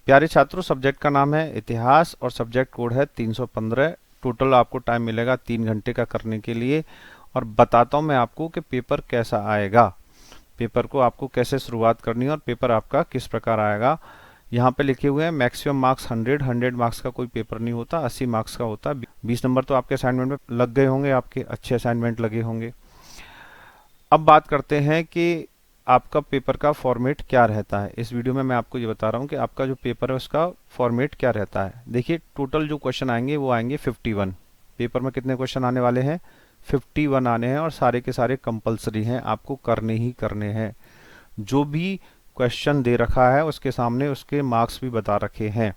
प्यारे छात्रों, सब्जेक्ट का नाम है इतिहास और सब्जेक्ट कोड है 315। टोटल आपको टाइम मिलेगा 3 घंटे का करने के लिए। और बताता हूँ मैं आपको कि पेपर कैसा आएगा, पेपर को आपको कैसे शुरुआत करनी है और पेपर आपका किस प्रकार आएगा। यहाँ पे लिखे हुए हैं मैक्सिमम मार्क्स 100 मार्क्स का कोई पेपर नहीं होता, 80 मार्क्स का होता है। 20 नंबर तो आपके असाइनमेंट में लग गए होंगे, आपके अच्छे असाइनमेंट लगे होंगे। अब बात करते हैं कि आपका पेपर का फॉर्मेट क्या रहता है। इस वीडियो में मैं आपको ये बता रहा हूँ कि आपका जो पेपर है उसका फॉर्मेट क्या रहता है। देखिए, टोटल जो क्वेश्चन आएंगे वो आएंगे 51। पेपर में कितने क्वेश्चन आने वाले हैं? 51 आने हैं और सारे के सारे कंपलसरी हैं, आपको करने ही करने हैं। जो भी क्वेश्चन दे रखा है उसके सामने उसके मार्क्स भी बता रखे हैं।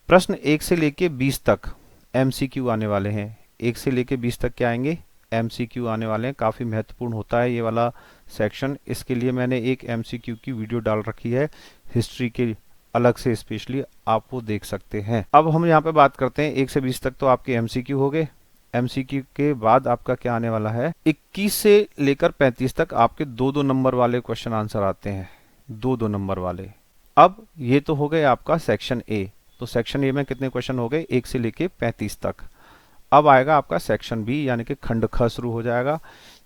प्रश्न 1 से लेके 20 तक एमसीक्यू आने वाले हैं। 1 से लेके 20 तक क्या आएंगे? एमसीक्यू आने वाले हैं। काफ़ी महत्वपूर्ण होता है ये वाला सेक्शन। इसके लिए मैंने एक एमसीक्यू की वीडियो डाल रखी है हिस्ट्री के अलग से, स्पेशली आप वो देख सकते हैं। अब हम यहाँ पे बात करते हैं 1 से 20 तक तो आपके एमसीक्यू हो गए। एमसीक्यू के बाद आपका क्या आने वाला है? 21 से लेकर 35 तक आपके 2-2 नंबर वाले क्वेश्चन आंसर आते हैं, 2-2 नंबर वाले। अब ये तो हो गए आपका सेक्शन ए। तो सेक्शन ए में कितने क्वेश्चन हो गए? 1 से लेके 35 तक। अब आएगा आपका सेक्शन बी, यानी कि खंड ख शुरू हो जाएगा,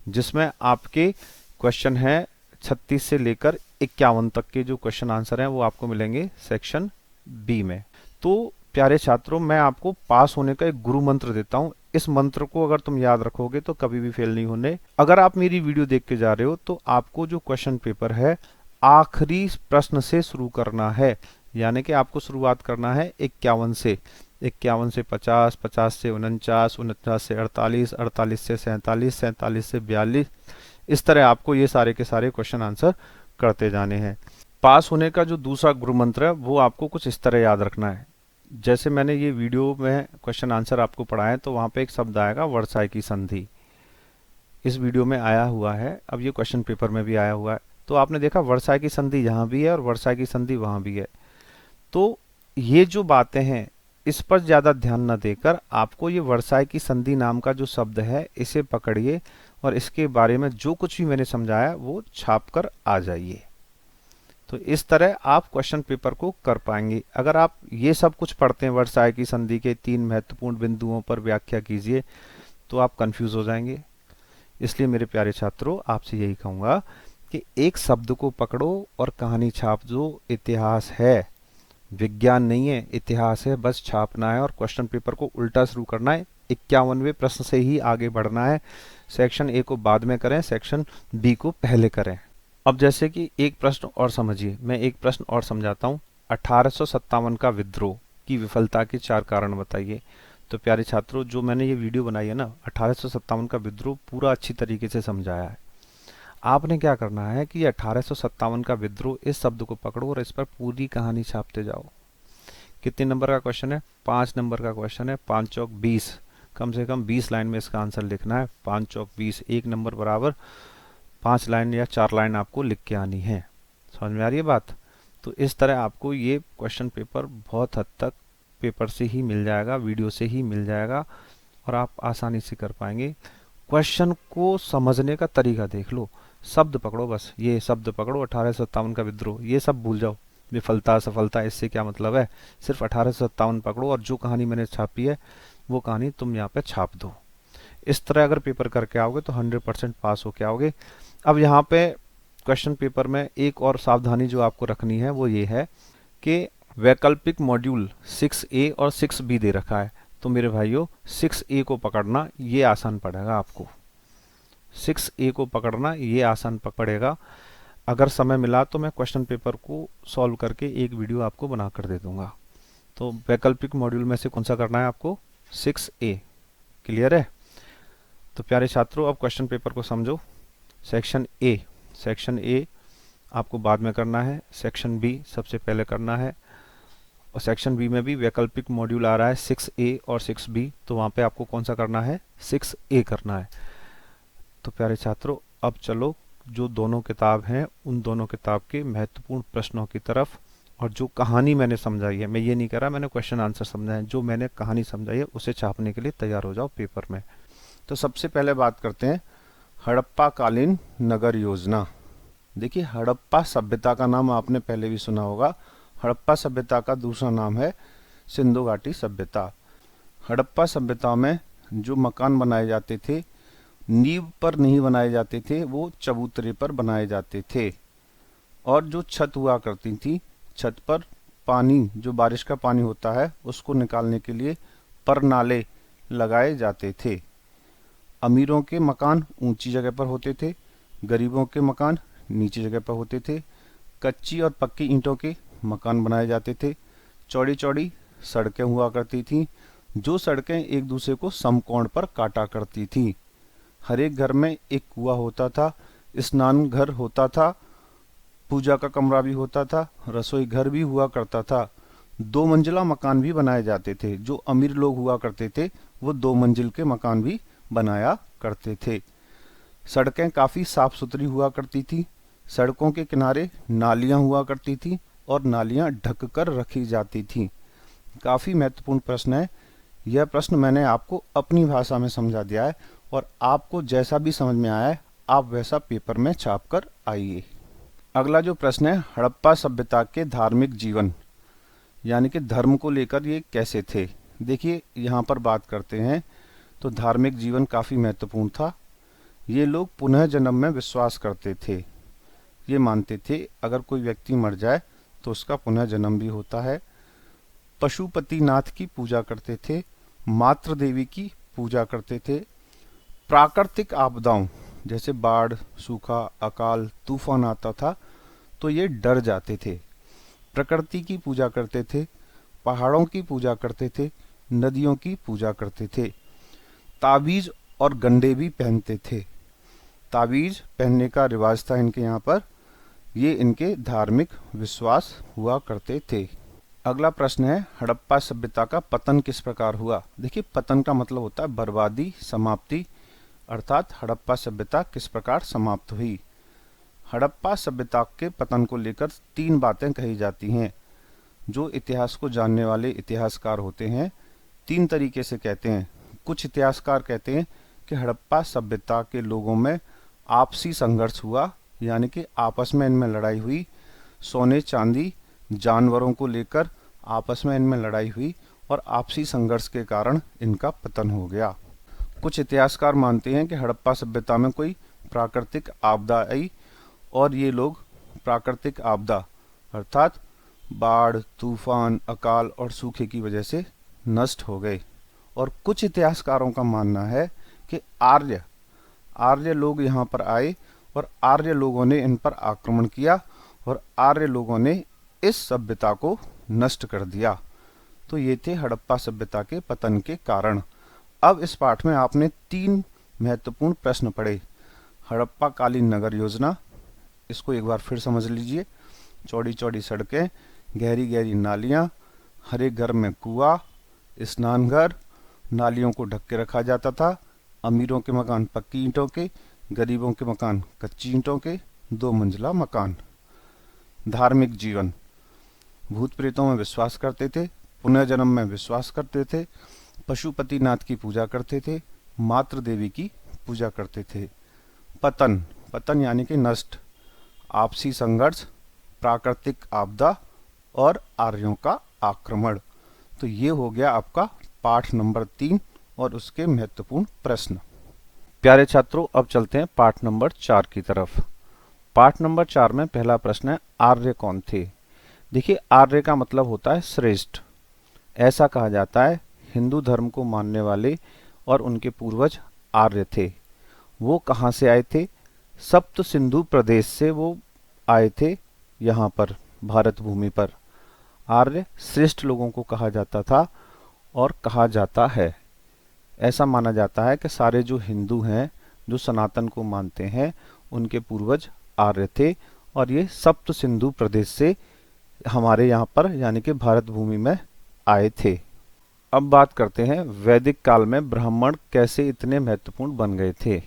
जिसमें आपके क्वेश्चन है 36 से लेकर 51 तक के जो क्वेश्चन आंसर हैं वो आपको मिलेंगे सेक्शन बी में। तो प्यारे छात्रों, मैं आपको पास होने का एक गुरु मंत्र देता हूँ। इस मंत्र को अगर तुम याद रखोगे तो कभी भी फेल नहीं होने। अगर आप मेरी वीडियो देख के जा रहे हो तो आपको जो क्वेश्चन पेपर है आखिरी प्रश्न से शुरू करना है, यानी कि आपको शुरुआत करना है 51 से। 51 से 50, 50 से 49, 49 से 48, 48 से 47, 47 से 42। इस तरह आपको ये सारे के सारे क्वेश्चन आंसर करते जाने हैं। पास होने का जो दूसरा गुरु मंत्र है वो आपको कुछ इस तरह याद रखना है। जैसे मैंने ये वीडियो में क्वेश्चन आंसर आपको पढ़ाए तो वहां पे एक शब्द आएगा वर्साई की संधि। इस वीडियो में आया हुआ है, अब ये क्वेश्चन पेपर में भी आया हुआ है। तो आपने देखा वर्साई की संधि यहाँ भी है और वर्साई की संधि वहां भी है। तो ये जो बातें हैं इस पर ज्यादा ध्यान न देकर आपको ये वर्साई की संधि नाम का जो शब्द है इसे पकड़िए और इसके बारे में जो कुछ भी मैंने समझाया वो छाप कर आ जाइए। तो इस तरह आप क्वेश्चन पेपर को कर पाएंगे। अगर आप ये सब कुछ पढ़ते हैं, वर्साई की संधि के 3 महत्वपूर्ण बिंदुओं पर व्याख्या कीजिए, तो आप कंफ्यूज हो जाएंगे। इसलिए मेरे प्यारे छात्रों, आपसे यही कहूंगा कि एक शब्द को पकड़ो और कहानी छाप दो। इतिहास है, विज्ञान नहीं है, इतिहास है। बस छापना है और क्वेश्चन पेपर को उल्टा शुरू करना है। 51वें प्रश्न से ही आगे बढ़ना है। सेक्शन ए को बाद में करें, सेक्शन बी को पहले करें। अब जैसे कि एक प्रश्न और समझिए, मैं एक प्रश्न और समझाता हूँ। 1857 का विद्रोह की विफलता के 4 कारण बताइए। तो प्यारे छात्रों, जो मैंने ये वीडियो बनाई है ना, 1857 का विद्रोह पूरा अच्छी तरीके से समझाया है। आपने क्या करना है कि 1857 का विद्रोह इस शब्द को पकड़ो और इस पर पूरी कहानी छापते जाओ। कितने नंबर का क्वेश्चन है? 5 नंबर का क्वेश्चन है। 5 चौक 20, कम से कम 20 लाइन में इसका आंसर लिखना है। 5 चौक 20, 1 नंबर बराबर 5 लाइन या 4 लाइन आपको लिख के आनी है। समझ में आ रही है बात? तो इस तरह आपको ये क्वेश्चन पेपर बहुत हद तक पेपर से ही मिल जाएगा, वीडियो से ही मिल जाएगा और आप आसानी से कर पाएंगे। क्वेश्चन को समझने का तरीका देख लो, शब्द पकड़ो, बस ये शब्द पकड़ो। 1857 का विद्रोह, ये सब भूल जाओ। विफलता सफलता इससे क्या मतलब है? सिर्फ 1857 पकड़ो और जो कहानी मैंने छापी है वो कहानी तुम यहाँ पे छाप दो। इस तरह अगर पेपर करके आओगे तो 100% पास होके आओगे। अब यहाँ पे क्वेश्चन पेपर में एक और सावधानी जो आपको रखनी है वो ये है कि वैकल्पिक मॉड्यूल 6A और 6B दे रखा है। तो मेरे भाइयों, 6A को पकड़ना ये आसान पड़ेगा आपको। 6A को पकड़ना ये आसान पड़ेगा। अगर समय मिला तो मैं क्वेश्चन पेपर को सॉल्व करके एक वीडियो आपको बना कर दे दूंगा। तो वैकल्पिक मॉड्यूल में से कौन सा करना है आपको? 6A। क्लियर है? तो प्यारे छात्रों, अब क्वेश्चन पेपर को समझो। सेक्शन ए, सेक्शन ए आपको बाद में करना है, सेक्शन बी सबसे पहले करना है। और सेक्शन बी में भी वैकल्पिक मॉड्यूल आ रहा है 6A और 6B, तो वहां पे आपको कौन सा करना है? 6A करना है। तो प्यारे छात्रों, अब चलो जो दोनों किताब हैं उन दोनों किताब के महत्वपूर्ण प्रश्नों की तरफ। और जो कहानी मैंने समझाई है, मैं ये नहीं कह रहा मैंने क्वेश्चन आंसर समझाए हैं, जो मैंने कहानी समझाई है उसे छापने के लिए तैयार हो जाओ पेपर में। तो सबसे पहले बात करते हैं हड़प्पा कालीन नगर योजना। देखिए, हड़प्पा सभ्यता का नाम आपने पहले भी सुना होगा। हड़प्पा सभ्यता का दूसरा नाम है सिंधु घाटी सभ्यता। हड़प्पा सभ्यता में जो मकान बनाए जाते थे नींव पर नहीं बनाए जाते थे, वो चबूतरे पर बनाए जाते थे। और जो छत हुआ करती थी, छत पर पानी, जो बारिश का पानी होता है उसको निकालने के लिए परनाले लगाए जाते थे। अमीरों के मकान ऊंची जगह पर होते थे, गरीबों के मकान नीची जगह पर होते थे। कच्ची और पक्की ईंटों के मकान बनाए जाते थे। चौड़ी चौड़ी सड़कें हुआ करती थीं, जो सड़कें एक दूसरे को समकोण पर काटा करती थीं। हर एक घर में एक कुआं होता था, स्नान घर होता था, पूजा का कमरा भी होता था, रसोई घर भी हुआ करता था। 2 मंजिला मकान भी बनाए जाते थे। जो अमीर लोग हुआ करते थे वो 2 मंजिल के मकान भी बनाया करते थे। सड़कें काफी साफ सुथरी हुआ करती थी। सड़कों के किनारे नालियां हुआ करती थी और नालियां ढक कर रखी जाती थी। काफी महत्वपूर्ण प्रश्न है। यह प्रश्न मैंने आपको अपनी भाषा में समझा दिया है और आपको जैसा भी समझ में आया है आप वैसा पेपर में छाप कर आइए। अगला जो प्रश्न है, हड़प्पा सभ्यता के धार्मिक जीवन यानी कि धर्म को लेकर ये कैसे थे। देखिए यहाँ पर बात करते हैं तो धार्मिक जीवन काफी महत्वपूर्ण था। ये लोग पुनः जन्म में विश्वास करते थे। ये मानते थे अगर कोई व्यक्ति मर जाए तो उसका पुनः जन्म भी होता है। पशुपतिनाथ की पूजा करते थे। मातृ देवी की पूजा करते थे। प्राकृतिक आपदाओं जैसे बाढ़, सूखा, अकाल, तूफान आता था तो ये डर जाते थे। प्रकृति की पूजा करते थे। पहाड़ों की पूजा करते थे। नदियों की पूजा करते थे। ताबीज और गंडे भी पहनते थे। ताबीज पहनने का रिवाज था इनके यहाँ पर। ये इनके धार्मिक विश्वास हुआ करते थे। अगला प्रश्न है, हड़प्पा सभ्यता का पतन किस प्रकार हुआ। देखिए पतन का मतलब होता है बर्बादी, समाप्ति, अर्थात हड़प्पा सभ्यता किस प्रकार समाप्त हुई। हड़प्पा सभ्यता के पतन को लेकर 3 बातें कही जाती हैं। जो इतिहास को जानने वाले इतिहासकार होते हैं 3 तरीके से कहते हैं। कुछ इतिहासकार कहते हैं कि हड़प्पा सभ्यता के लोगों में आपसी संघर्ष हुआ, यानी कि आपस में इनमें लड़ाई हुई। सोने चांदी जानवरों को लेकर आपस में इनमें लड़ाई हुई और आपसी संघर्ष के कारण इनका पतन हो गया। कुछ इतिहासकार मानते हैं कि हड़प्पा सभ्यता में कोई प्राकृतिक आपदा आई और ये लोग प्राकृतिक आपदा अर्थात बाढ़, तूफान, अकाल और सूखे की वजह से नष्ट हो गए। और कुछ इतिहासकारों का मानना है कि आर्य लोग यहाँ पर आए और आर्य लोगों ने इन पर आक्रमण किया और आर्य लोगों ने इस सभ्यता को नष्ट कर दिया। तो ये थे हड़प्पा सभ्यता के पतन के कारण। अब इस पाठ में आपने 3 महत्वपूर्ण प्रश्न पढ़े। हड़प्पा कालीन नगर योजना, इसको एक बार फिर समझ लीजिए। चौड़ी चौड़ी सड़कें, गहरी गहरी नालियां, हर एक घर में कुआं, स्नान घर, नालियों को ढक के रखा जाता था। अमीरों के मकान पक्की ईंटों के, गरीबों के मकान कच्ची ईंटों के, 2 मंजिला मकान। धार्मिक जीवन, भूत प्रेतों में विश्वास करते थे, पुनर्जन्म में विश्वास करते थे, पशुपतिनाथ की पूजा करते थे, मातृ देवी की पूजा करते थे। पतन यानी कि नष्ट, आपसी संघर्ष, प्राकृतिक आपदा और आर्यों का आक्रमण। तो ये हो गया आपका पाठ नंबर 3 और उसके महत्वपूर्ण प्रश्न। प्यारे छात्रों, अब चलते हैं पाठ नंबर 4 की तरफ। पाठ नंबर 4 में पहला प्रश्न है, आर्य कौन थे। देखिए आर्य का मतलब होता है श्रेष्ठ। ऐसा कहा जाता है हिंदू धर्म को मानने वाले और उनके पूर्वज आर्य थे। वो कहाँ से आए थे? सप्त सिंधु प्रदेश से वो आए थे यहाँ पर भारत भूमि पर। आर्य श्रेष्ठ लोगों को कहा जाता था और कहा जाता है। ऐसा माना जाता है कि सारे जो हिंदू हैं, जो सनातन को मानते हैं, उनके पूर्वज आर्य थे और ये सप्त सिंधु प्रदेश से हमारे यहाँ पर यानी कि भारत भूमि में आए थे। अब बात करते हैं वैदिक काल में ब्राह्मण कैसे इतने महत्वपूर्ण बन गए थे।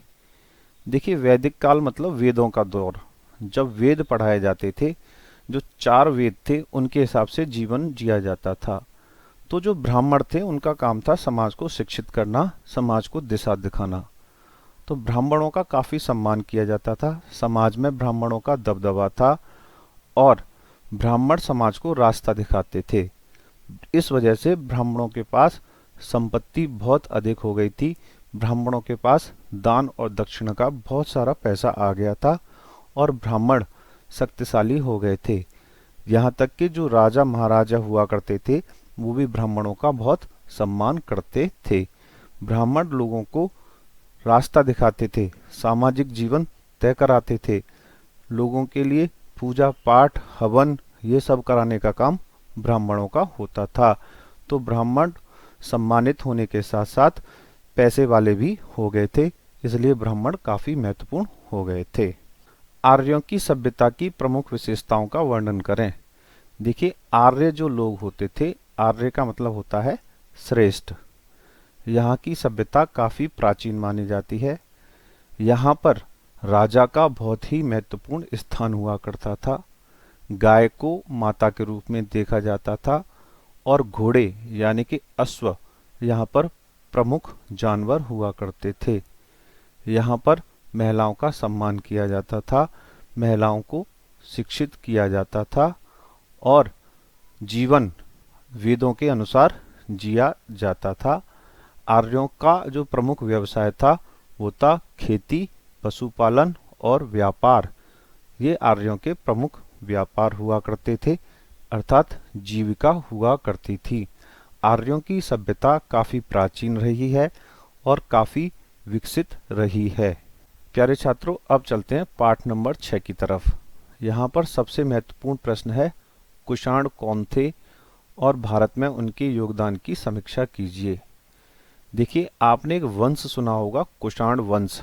देखिए वैदिक काल मतलब वेदों का दौर। जब वेद पढ़ाए जाते थे, जो 4 वेद थे उनके हिसाब से जीवन जिया जाता था। तो जो ब्राह्मण थे उनका काम था समाज को शिक्षित करना, समाज को दिशा दिखाना। तो ब्राह्मणों का काफी सम्मान किया जाता था, समाज में ब्राह्मणों का दबदबा था और ब्राह्मण समाज को रास्ता दिखाते थे। इस वजह से ब्राह्मणों के पास संपत्ति बहुत अधिक हो गई थी। ब्राह्मणों के पास दान और दक्षिणा का बहुत सारा पैसा आ गया था और ब्राह्मण शक्तिशाली हो गए थे। यहाँ तक कि जो राजा महाराजा हुआ करते थे वो भी ब्राह्मणों का बहुत सम्मान करते थे। ब्राह्मण लोगों को रास्ता दिखाते थे, सामाजिक जीवन तय कराते थे, लोगों के लिए पूजा पाठ हवन ये सब कराने का काम ब्राह्मणों का होता था। तो ब्राह्मण सम्मानित होने के साथ साथ पैसे वाले भी हो गए थे, इसलिए ब्राह्मण काफी महत्वपूर्ण हो गए थे। आर्यों की सभ्यता की प्रमुख विशेषताओं का वर्णन करें। देखिए, आर्य जो लोग होते थे, आर्य का मतलब होता है श्रेष्ठ। यहाँ की सभ्यता काफी प्राचीन मानी जाती है। यहाँ पर राजा का बहुत ही महत्वपूर्ण स्थान हुआ करता था। गाय को माता के रूप में देखा जाता था और घोड़े यानी कि अश्व यहाँ पर प्रमुख जानवर हुआ करते थे। यहाँ पर महिलाओं का सम्मान किया जाता था, महिलाओं को शिक्षित किया जाता था और जीवन वेदों के अनुसार जिया जाता था। आर्यों का जो प्रमुख व्यवसाय था वो था खेती, पशुपालन और व्यापार। ये आर्यों के प्रमुख व्यापार हुआ करते थे, अर्थात जीविका हुआ करती थी। आर्यों की सभ्यता काफी प्राचीन रही है और काफी विकसित रही है। प्यारे छात्रों, अब चलते हैं पाठ नंबर 6 की तरफ। यहाँ पर सबसे महत्वपूर्ण प्रश्न है, कुषाण कौन थे और भारत में उनके योगदान की समीक्षा कीजिए। देखिए, आपने एक वंश सुना होगा, कुषाण वंश।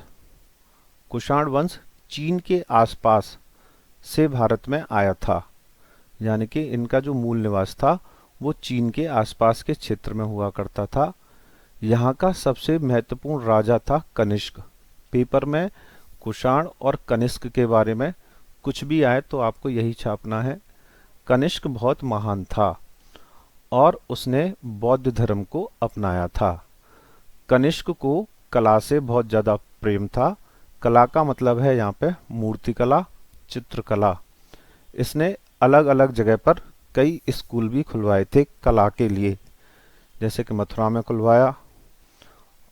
कुषाण वंश चीन के आसपास से भारत में आया था, यानी कि इनका जो मूल निवास था वो चीन के आसपास के क्षेत्र में हुआ करता था। यहाँ का सबसे महत्वपूर्ण राजा था कनिष्क। पेपर में कुषाण और कनिष्क के बारे में कुछ भी आए तो आपको यही छापना है। कनिष्क बहुत महान था और उसने बौद्ध धर्म को अपनाया था। कनिष्क को कला से बहुत ज्यादा प्रेम था। कला का मतलब है यहाँ पे मूर्तिकला, चित्रकला। इसने अलग अलग जगह पर कई स्कूल भी खुलवाए थे कला के लिए, जैसे कि मथुरा में खुलवाया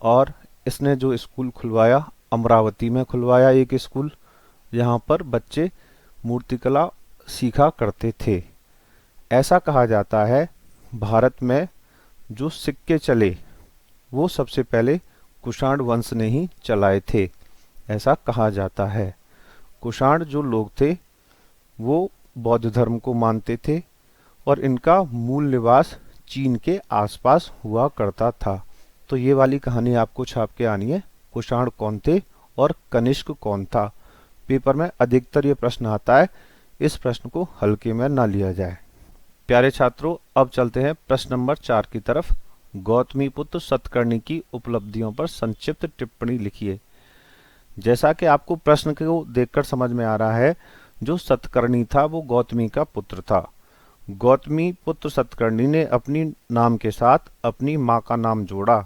और इसने जो स्कूल खुलवाया अमरावती में खुलवाया एक स्कूल। यहाँ पर बच्चे मूर्तिकला सीखा करते थे। ऐसा कहा जाता है भारत में जो सिक्के चले वो सबसे पहले कुषाण वंश ने ही चलाए थे, ऐसा कहा जाता है। कुषाण जो लोग थे वो बौद्ध धर्म को मानते थे और इनका मूल निवास चीन के आसपास हुआ करता था। तो ये वाली कहानी आपको छाप के आनी है, कुषाण कौन थे और कनिष्क कौन था। पेपर में अधिकतर ये प्रश्न आता है, इस प्रश्न को हल्के में ना लिया जाए। प्यारे छात्रों, अब चलते हैं प्रश्न नंबर 4 की तरफ। गौतमीपुत्र सतकर्णी की उपलब्धियों पर संक्षिप्त टिप्पणी लिखिए। जैसा कि आपको प्रश्न को देखकर समझ में आ रहा है, जो सतकर्णी था वो गौतमी का पुत्र था। गौतमी पुत्र सतकर्णी ने अपनी नाम के साथ अपनी माँ का नाम जोड़ा।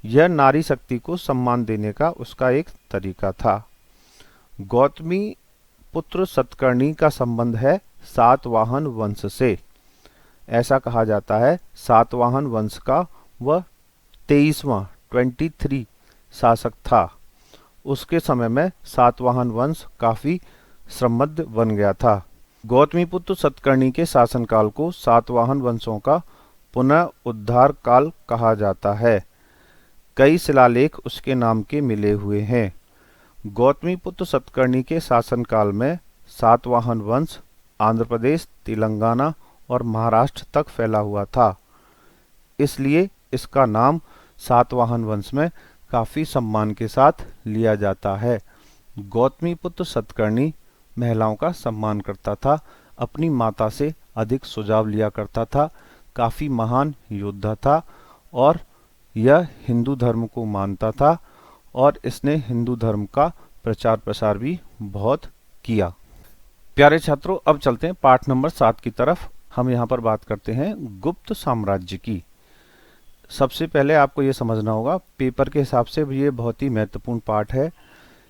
यह नारी शक्ति को सम्मान देने का उसका एक तरीका था। गौतमी पुत्र सतकर्णी का संबंध है सातवाहन वंश से। ऐसा कहा जाता है सातवाहन वंश का वह 23वां शासक था। उसके समय में सातवाहन वंश काफी समृद्ध बन गया था। गौतमीपुत्र सतकर्णी के शासनकाल को सातवाहन वंशों का पुनः उद्धार काल कहा जाता है। कई शिलालेख उसके नाम के मिले हुए हैं। गौतमीपुत्र सतकर्णी के शासनकाल में सातवाहन वंश आंध्र प्रदेश, तेलंगाना और महाराष्ट्र तक फैला हुआ था। इसलिए इसका नाम सातवाहन वंश में काफी सम्मान के साथ लिया जाता है। गौतमीपुत्र सतकर्णी महिलाओं का सम्मान करता था, अपनी माता से अधिक सुझाव लिया करता था, काफी महान योद्धा था और यह हिंदू धर्म को मानता था और इसने हिंदू धर्म का प्रचार प्रसार भी बहुत किया। प्यारे छात्रों, अब चलते हैं पाठ नंबर 7 की तरफ। हम यहाँ पर बात करते हैं गुप्त साम्राज्य की। सबसे पहले आपको ये समझना होगा, पेपर के हिसाब से ये बहुत ही महत्वपूर्ण पाठ है,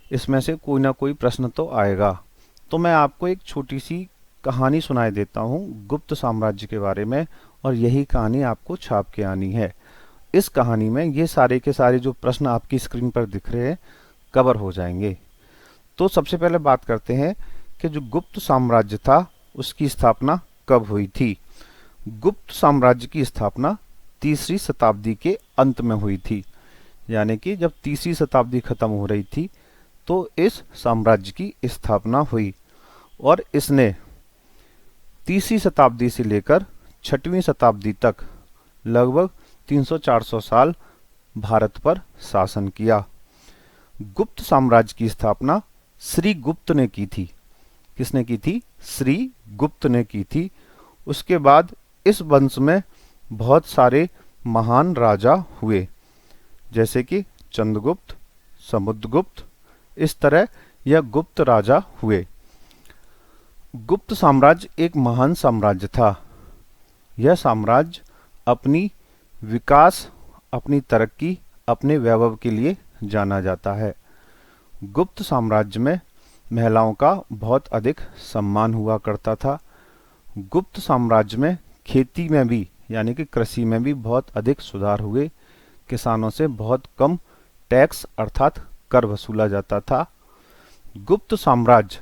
इसमें से कोई ना कोई प्रश्न तो आएगा। तो मैं आपको एक छोटी सी कहानी सुनाई देता हूँ गुप्त साम्राज्य के बारे में, और यही कहानी आपको छाप के आनी है। इस कहानी में ये सारे के सारे जो प्रश्न आपकी स्क्रीन पर दिख रहे हैं कवर हो जाएंगे। तो सबसे पहले बात करते हैं कि जो गुप्त साम्राज्य था उसकी स्थापना कब हुई थी। गुप्त साम्राज्य की स्थापना तीसरी शताब्दी के अंत में हुई थी, यानी कि जब तीसरी शताब्दी खत्म हो रही थी तो इस साम्राज्य की स्थापना हुई, और इसने तीसरी शताब्दी से लेकर छठवीं शताब्दी तक लगभग 300-400 साल भारत पर शासन किया। गुप्त साम्राज्य की स्थापना श्री गुप्त ने की थी। किसने की थी? श्री गुप्त ने की थी। उसके बाद इस वंश में बहुत सारे महान राजा हुए, जैसे कि चंद्रगुप्त, समुद्रगुप्त, इस तरह यह गुप्त राजा हुए। गुप्त साम्राज्य एक महान साम्राज्य था। यह साम्राज्य अपनी विकास, अपनी तरक्की, अपने वैभव के लिए जाना जाता है। गुप्त साम्राज्य में महिलाओं का बहुत अधिक सम्मान हुआ करता था। गुप्त साम्राज्य में खेती में भी, यानी कि कृषि में भी बहुत अधिक सुधार हुए। किसानों से बहुत कम टैक्स अर्थात कर वसूला जाता था। गुप्त साम्राज्य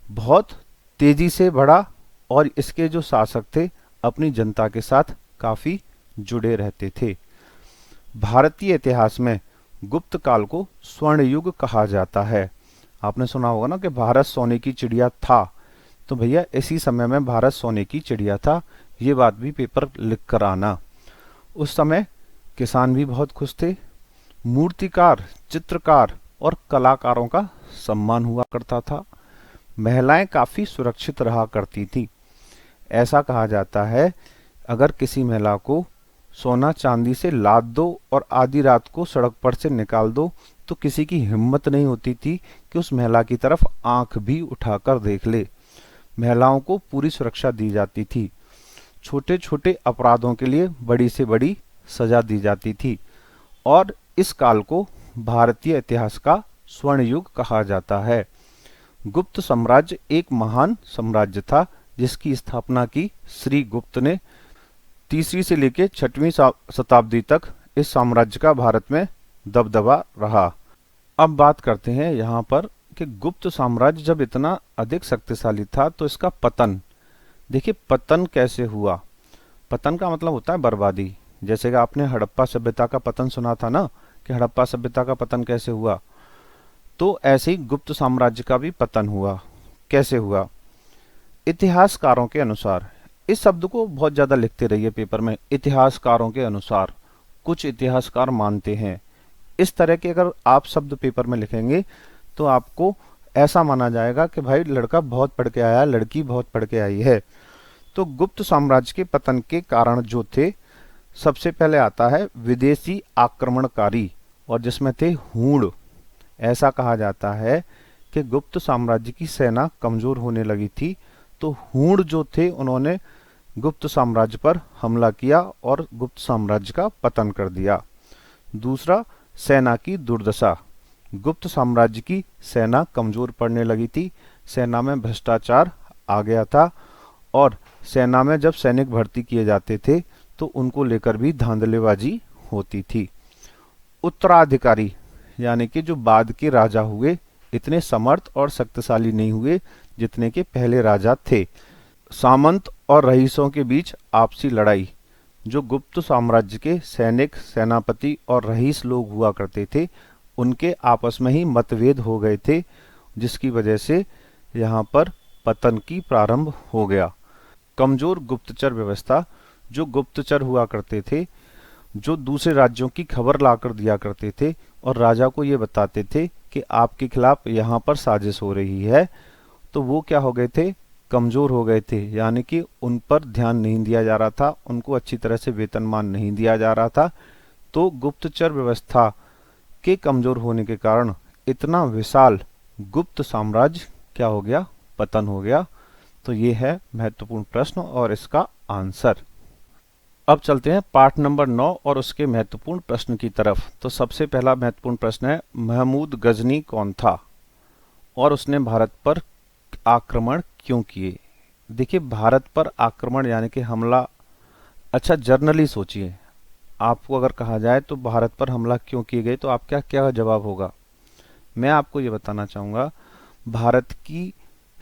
बहुत तेजी से बढ़ा और इसके जो शासक थे अपनी जनता के साथ काफी जुड़े रहते थे। भारतीय इतिहास में गुप्त काल को स्वर्ण युग कहा जाता है। आपने सुना होगा ना कि भारत सोने की चिड़िया था, तो भैया इसी समय में भारत सोने की चिड़िया था। ये बात भी पेपर लिख कर आना। उस समय किसान भी बहुत खुश थे। मूर्तिकार, चित्रकार और कलाकारों का सम्मान हुआ करता था। महिलाएं काफी सुरक्षित रहा करती थी। ऐसा कहा जाता है अगर किसी महिला को सोना चांदी से लाद दो और आधी रात को सड़क पर से निकाल दो तो किसी की हिम्मत नहीं होती थी कि उस महिला की तरफ आंख भी उठाकर देख ले। महिलाओं को पूरी सुरक्षा दी जाती थी। छोटे छोटे अपराधों के लिए बड़ी से बड़ी सजा दी जाती थी, और इस काल को भारतीय इतिहास का स्वर्ण युग कहा जाता है। गुप्त साम्राज्य एक महान साम्राज्य था जिसकी स्थापना की श्री गुप्त ने। तीसरी से लेकर छठवीं शताब्दी तक इस साम्राज्य का भारत में दबदबा रहा। अब बात करते हैं यहाँ पर कि गुप्त साम्राज्य जब इतना अधिक शक्तिशाली था तो इसका पतन, देखिए पतन कैसे हुआ। पतन का मतलब होता है बर्बादी। जैसे कि आपने हड़प्पा सभ्यता का पतन सुना था ना, कि हड़प्पा सभ्यता का पतन कैसे हुआ, तो ऐसे ही गुप्त साम्राज्य का भी पतन हुआ। कैसे हुआ? इतिहासकारों के अनुसार, इस शब्द को बहुत ज्यादा लिखते रहिए पेपर में, इतिहासकारों के अनुसार, कुछ इतिहासकार मानते हैं। इस तरह के अगर आप शब्द पेपर में लिखेंगे तो आपको ऐसा माना जाएगा कि भाई लड़का बहुत पढ़ के आया, लड़की बहुत पढ़ के आई है। तो गुप्त साम्राज्य के पतन के कारण जो थे, सबसे पहले आता है विदेशी आक्रमणकारी, और जिसमें थे हूण। ऐसा कहा जाता है कि गुप्त साम्राज्य की सेना कमजोर होने लगी थी, तो हूण जो थे उन्होंने गुप्त साम्राज्य पर हमला किया और गुप्त साम्राज्य का पतन कर दिया। दूसरा, सेना की दुर्दशा। गुप्त साम्राज्य की सेना कमजोर पड़ने लगी थी, सेना में भ्रष्टाचार आ गया था, और सेना में जब सैनिक भर्ती किए जाते थे तो उनको लेकर भी धांधलेबाजी होती थी। उत्तराधिकारी, यानी कि जो बाद के राजा हुए, इतने समर्थ और शक्तिशाली नहीं हुए जितने के पहले राजा थे। सामंत और रईसों के बीच आपसी लड़ाई। जो गुप्त साम्राज्य के सैनिक, सेनापति और रईस लोग हुआ करते थे, उनके आपस में ही मतभेद हो गए थे, जिसकी वजह से यहाँ पर पतन की प्रारंभ हो गया। कमजोर गुप्तचर व्यवस्था। जो गुप्तचर हुआ करते थे, जो दूसरे राज्यों की खबर लाकर दिया करते थे और राजा को ये बताते थे कि आपके खिलाफ यहाँ पर साजिश हो रही है, तो वो क्या हो गए थे? कमजोर हो गए थे। यानी कि उन पर ध्यान नहीं दिया जा रहा था, उनको अच्छी तरह से वेतनमान नहीं दिया जा रहा था। तो गुप्तचर व्यवस्था के कमजोर होने के कारण इतना विशाल गुप्त साम्राज्य क्या हो गया? पतन हो गया। तो ये है महत्वपूर्ण प्रश्न और इसका आंसर। अब चलते हैं पाठ नंबर 9 और उसके महत्वपूर्ण प्रश्न की तरफ। तो सबसे पहला महत्वपूर्ण प्रश्न है, महमूद गजनी कौन था और उसने भारत पर आक्रमण क्यों किए? देखिए भारत पर आक्रमण यानी कि हमला, अच्छा जर्नली सोचिए, आपको अगर कहा जाए तो भारत पर हमला क्यों किए गए तो आपका क्या जवाब होगा? मैं आपको ये बताना चाहूँगा, भारत की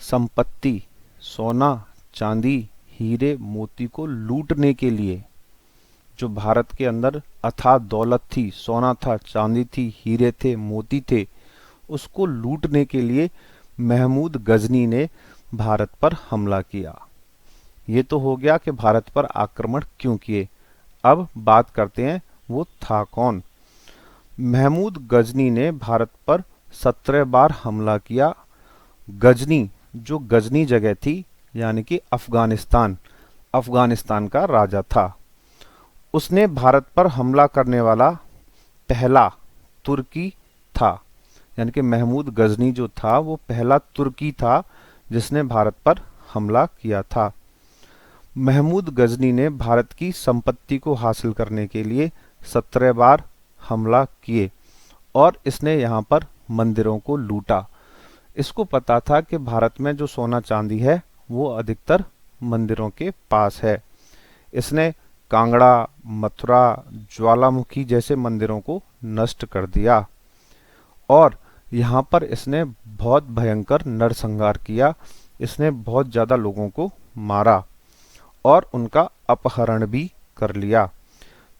संपत्ति सोना चांदी हीरे मोती को लूटने के लिए, जो भारत के अंदर अथाह दौलत थी, सोना था, चांदी थी, हीरे थे, मोती थे, उसको लूटने के लिए महमूद गजनी ने भारत पर हमला किया। ये तो हो गया कि भारत पर आक्रमण क्यों किए। अब बात करते हैं वो था कौन। महमूद गजनी ने भारत पर 17 बार हमला किया। गजनी, जो गजनी जगह थी यानी कि अफगानिस्तान, अफगानिस्तान का राजा था, उसने भारत पर हमला करने वाला पहला तुर्की था। यानी कि महमूद गजनी जो था वो पहला तुर्की था जिसने भारत पर हमला किया था। महमूद गजनी ने भारत की संपत्ति को हासिल करने के लिए 17 बार हमला किए और इसने यहाँ पर मंदिरों को लूटा। इसको पता था कि भारत में जो सोना चांदी है वो अधिकतर मंदिरों के पास है। इसने कांगड़ा, मथुरा, ज्वालामुखी जैसे मंदिरों को नष्ट कर दिया और यहाँ पर इसने बहुत भयंकर नरसंहार किया। इसने बहुत ज्यादा लोगों को मारा और उनका अपहरण भी कर लिया।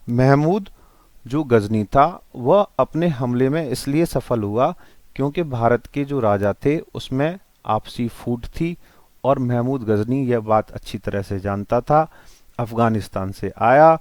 महमूद जो गजनी था वह अपने हमले में इसलिए सफल हुआ क्योंकि भारत के जो राजा थे उसमें आपसी फूट थी और महमूद गजनी यह बात अच्छी तरह से जानता था। अफगानिस्तान से आया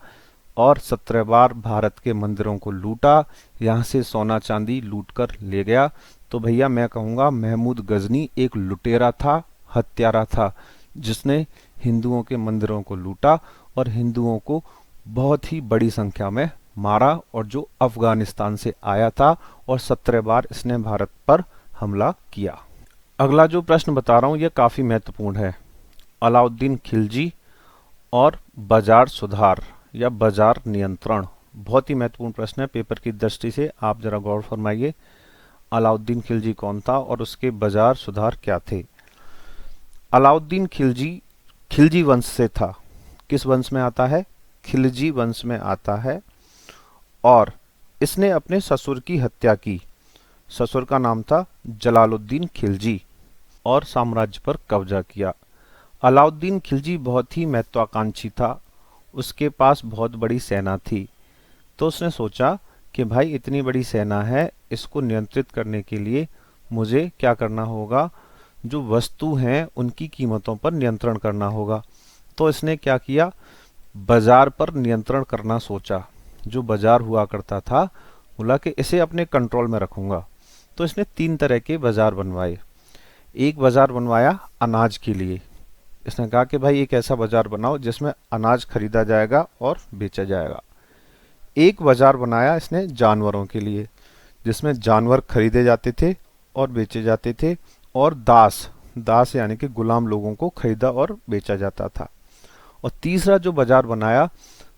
और 17 बार भारत के मंदिरों को लूटा, यहाँ से सोना चांदी लूट कर ले गया। तो भैया मैं कहूँगा महमूद गजनी एक लुटेरा था, हत्यारा था, जिसने हिंदुओं के मंदिरों को लूटा और हिंदुओं को बहुत ही बड़ी संख्या में मारा, और जो अफगानिस्तान से आया था और 17 बार इसने भारत पर हमला किया। अगला जो प्रश्न बता रहा हूँ ये काफी महत्वपूर्ण है। अलाउद्दीन खिलजी और बाजार सुधार या बाजार नियंत्रण, बहुत ही महत्वपूर्ण प्रश्न है पेपर की दृष्टि से, आप जरा गौर फरमाइए। अलाउद्दीन खिलजी कौन था और उसके बाजार सुधार क्या थे? अलाउद्दीन खिलजी खिलजी वंश से था। किस वंश में आता है? खिलजी वंश में आता है। और इसने अपने ससुर की हत्या की। ससुर का नाम था जलालुद्दीन खिलजी और साम्राज्य पर कब्जा किया। अलाउद्दीन खिलजी बहुत ही महत्वाकांक्षी था, उसके पास बहुत बड़ी सेना थी। तो उसने सोचा कि भाई इतनी बड़ी सेना है, इसको नियंत्रित करने के लिए मुझे क्या करना होगा, जो वस्तु हैं उनकी कीमतों पर नियंत्रण करना होगा। तो इसने क्या किया, बाजार पर नियंत्रण करना सोचा। जो बाजार हुआ करता था बोला कि इसे अपने कंट्रोल में रखूंगा। तो इसने 3 तरह के बाजार बनवाए। एक बाजार बनवाया अनाज के लिए। इसने कहा कि भाई एक ऐसा बाजार बनाओ जिसमें अनाज खरीदा जाएगा और बेचा जाएगा। एक बाजार बनाया इसने जानवरों के लिए, जिसमें जानवर खरीदे जाते थे और बेचे जाते थे, और दास, दास यानी कि गुलाम लोगों को खरीदा और बेचा जाता था। और तीसरा जो बाजार बनाया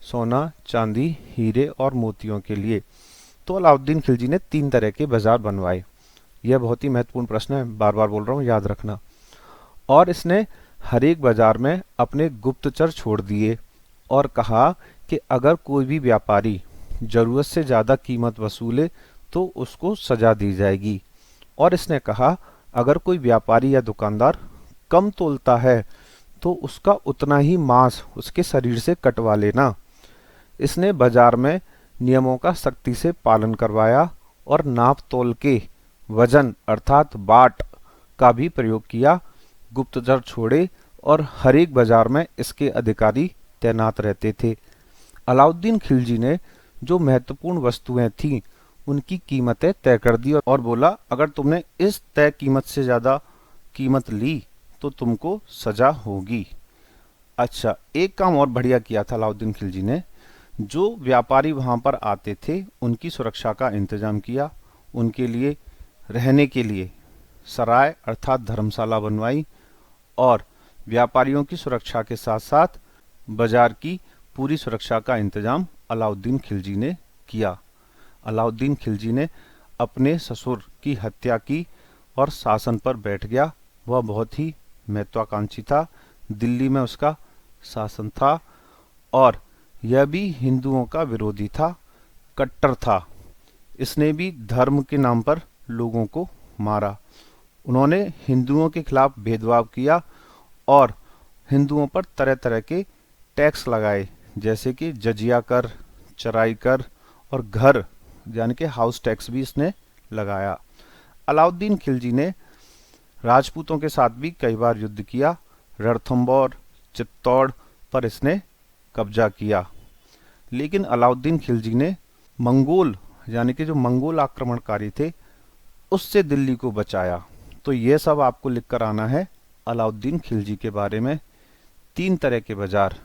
सोना चांदी हीरे और मोतियों के लिए। तो अलाउद्दीन खिलजी ने 3 तरह के बाजार बनवाए। यह बहुत ही महत्वपूर्ण प्रश्न है, बार बार बोल रहा हूँ, याद रखना। और इसने हर एक बाजार में अपने गुप्तचर छोड़ दिए और कहा कि अगर कोई भी व्यापारी जरूरत से ज्यादा कीमत वसूले तो उसको सजा दी जाएगी। और इसने कहा अगर कोई व्यापारी या दुकानदार कम तोलता है तो उसका उतना ही मांस उसके शरीर से कटवा लेना। इसने बाजार में नियमों का सख्ती से पालन करवाया और नाप तोल के वजन अर्थात बाट का भी प्रयोग किया। गुप्तचर छोड़े और हर एक बाजार में इसके अधिकारी तैनात रहते थे। अलाउद्दीन खिलजी ने जो महत्वपूर्ण वस्तुएं थीं उनकी कीमतें तय कर दी और बोला अगर तुमने इस तय कीमत से ज्यादा कीमत ली तो तुमको सजा होगी। अच्छा, एक काम और बढ़िया किया था अलाउद्दीन खिलजी ने। जो व्यापारी वहां पर आते थे उनकी सुरक्षा का इंतजाम किया। उनके लिए रहने के लिए सराय अर्थात धर्मशाला बनवाई और व्यापारियों की सुरक्षा के साथ साथ बाजार की पूरी सुरक्षा का इंतजाम अलाउद्दीन खिलजी ने किया। अलाउद्दीन खिलजी ने अपने ससुर की हत्या की और शासन पर बैठ गया। वह बहुत ही महत्वाकांक्षी था, दिल्ली में उसका शासन था और यह भी हिंदुओं का विरोधी था, कट्टर था। इसने भी धर्म के नाम पर लोगों को मारा। उन्होंने हिंदुओं के खिलाफ भेदभाव किया और हिंदुओं पर तरह तरह के टैक्स लगाए, जैसे कि जजिया कर, चराई कर और घर यानी कि हाउस टैक्स भी इसने लगाया। अलाउद्दीन खिलजी ने राजपूतों के साथ भी कई बार युद्ध किया। रणथंभौर, चित्तौड़ पर इसने कब्जा किया। लेकिन अलाउद्दीन खिलजी ने मंगोल यानी कि जो मंगोल आक्रमणकारी थे उससे दिल्ली को बचाया। तो ये सब आपको लिख कर आना है अलाउद्दीन खिलजी के बारे में। 3 तरह के बाजार,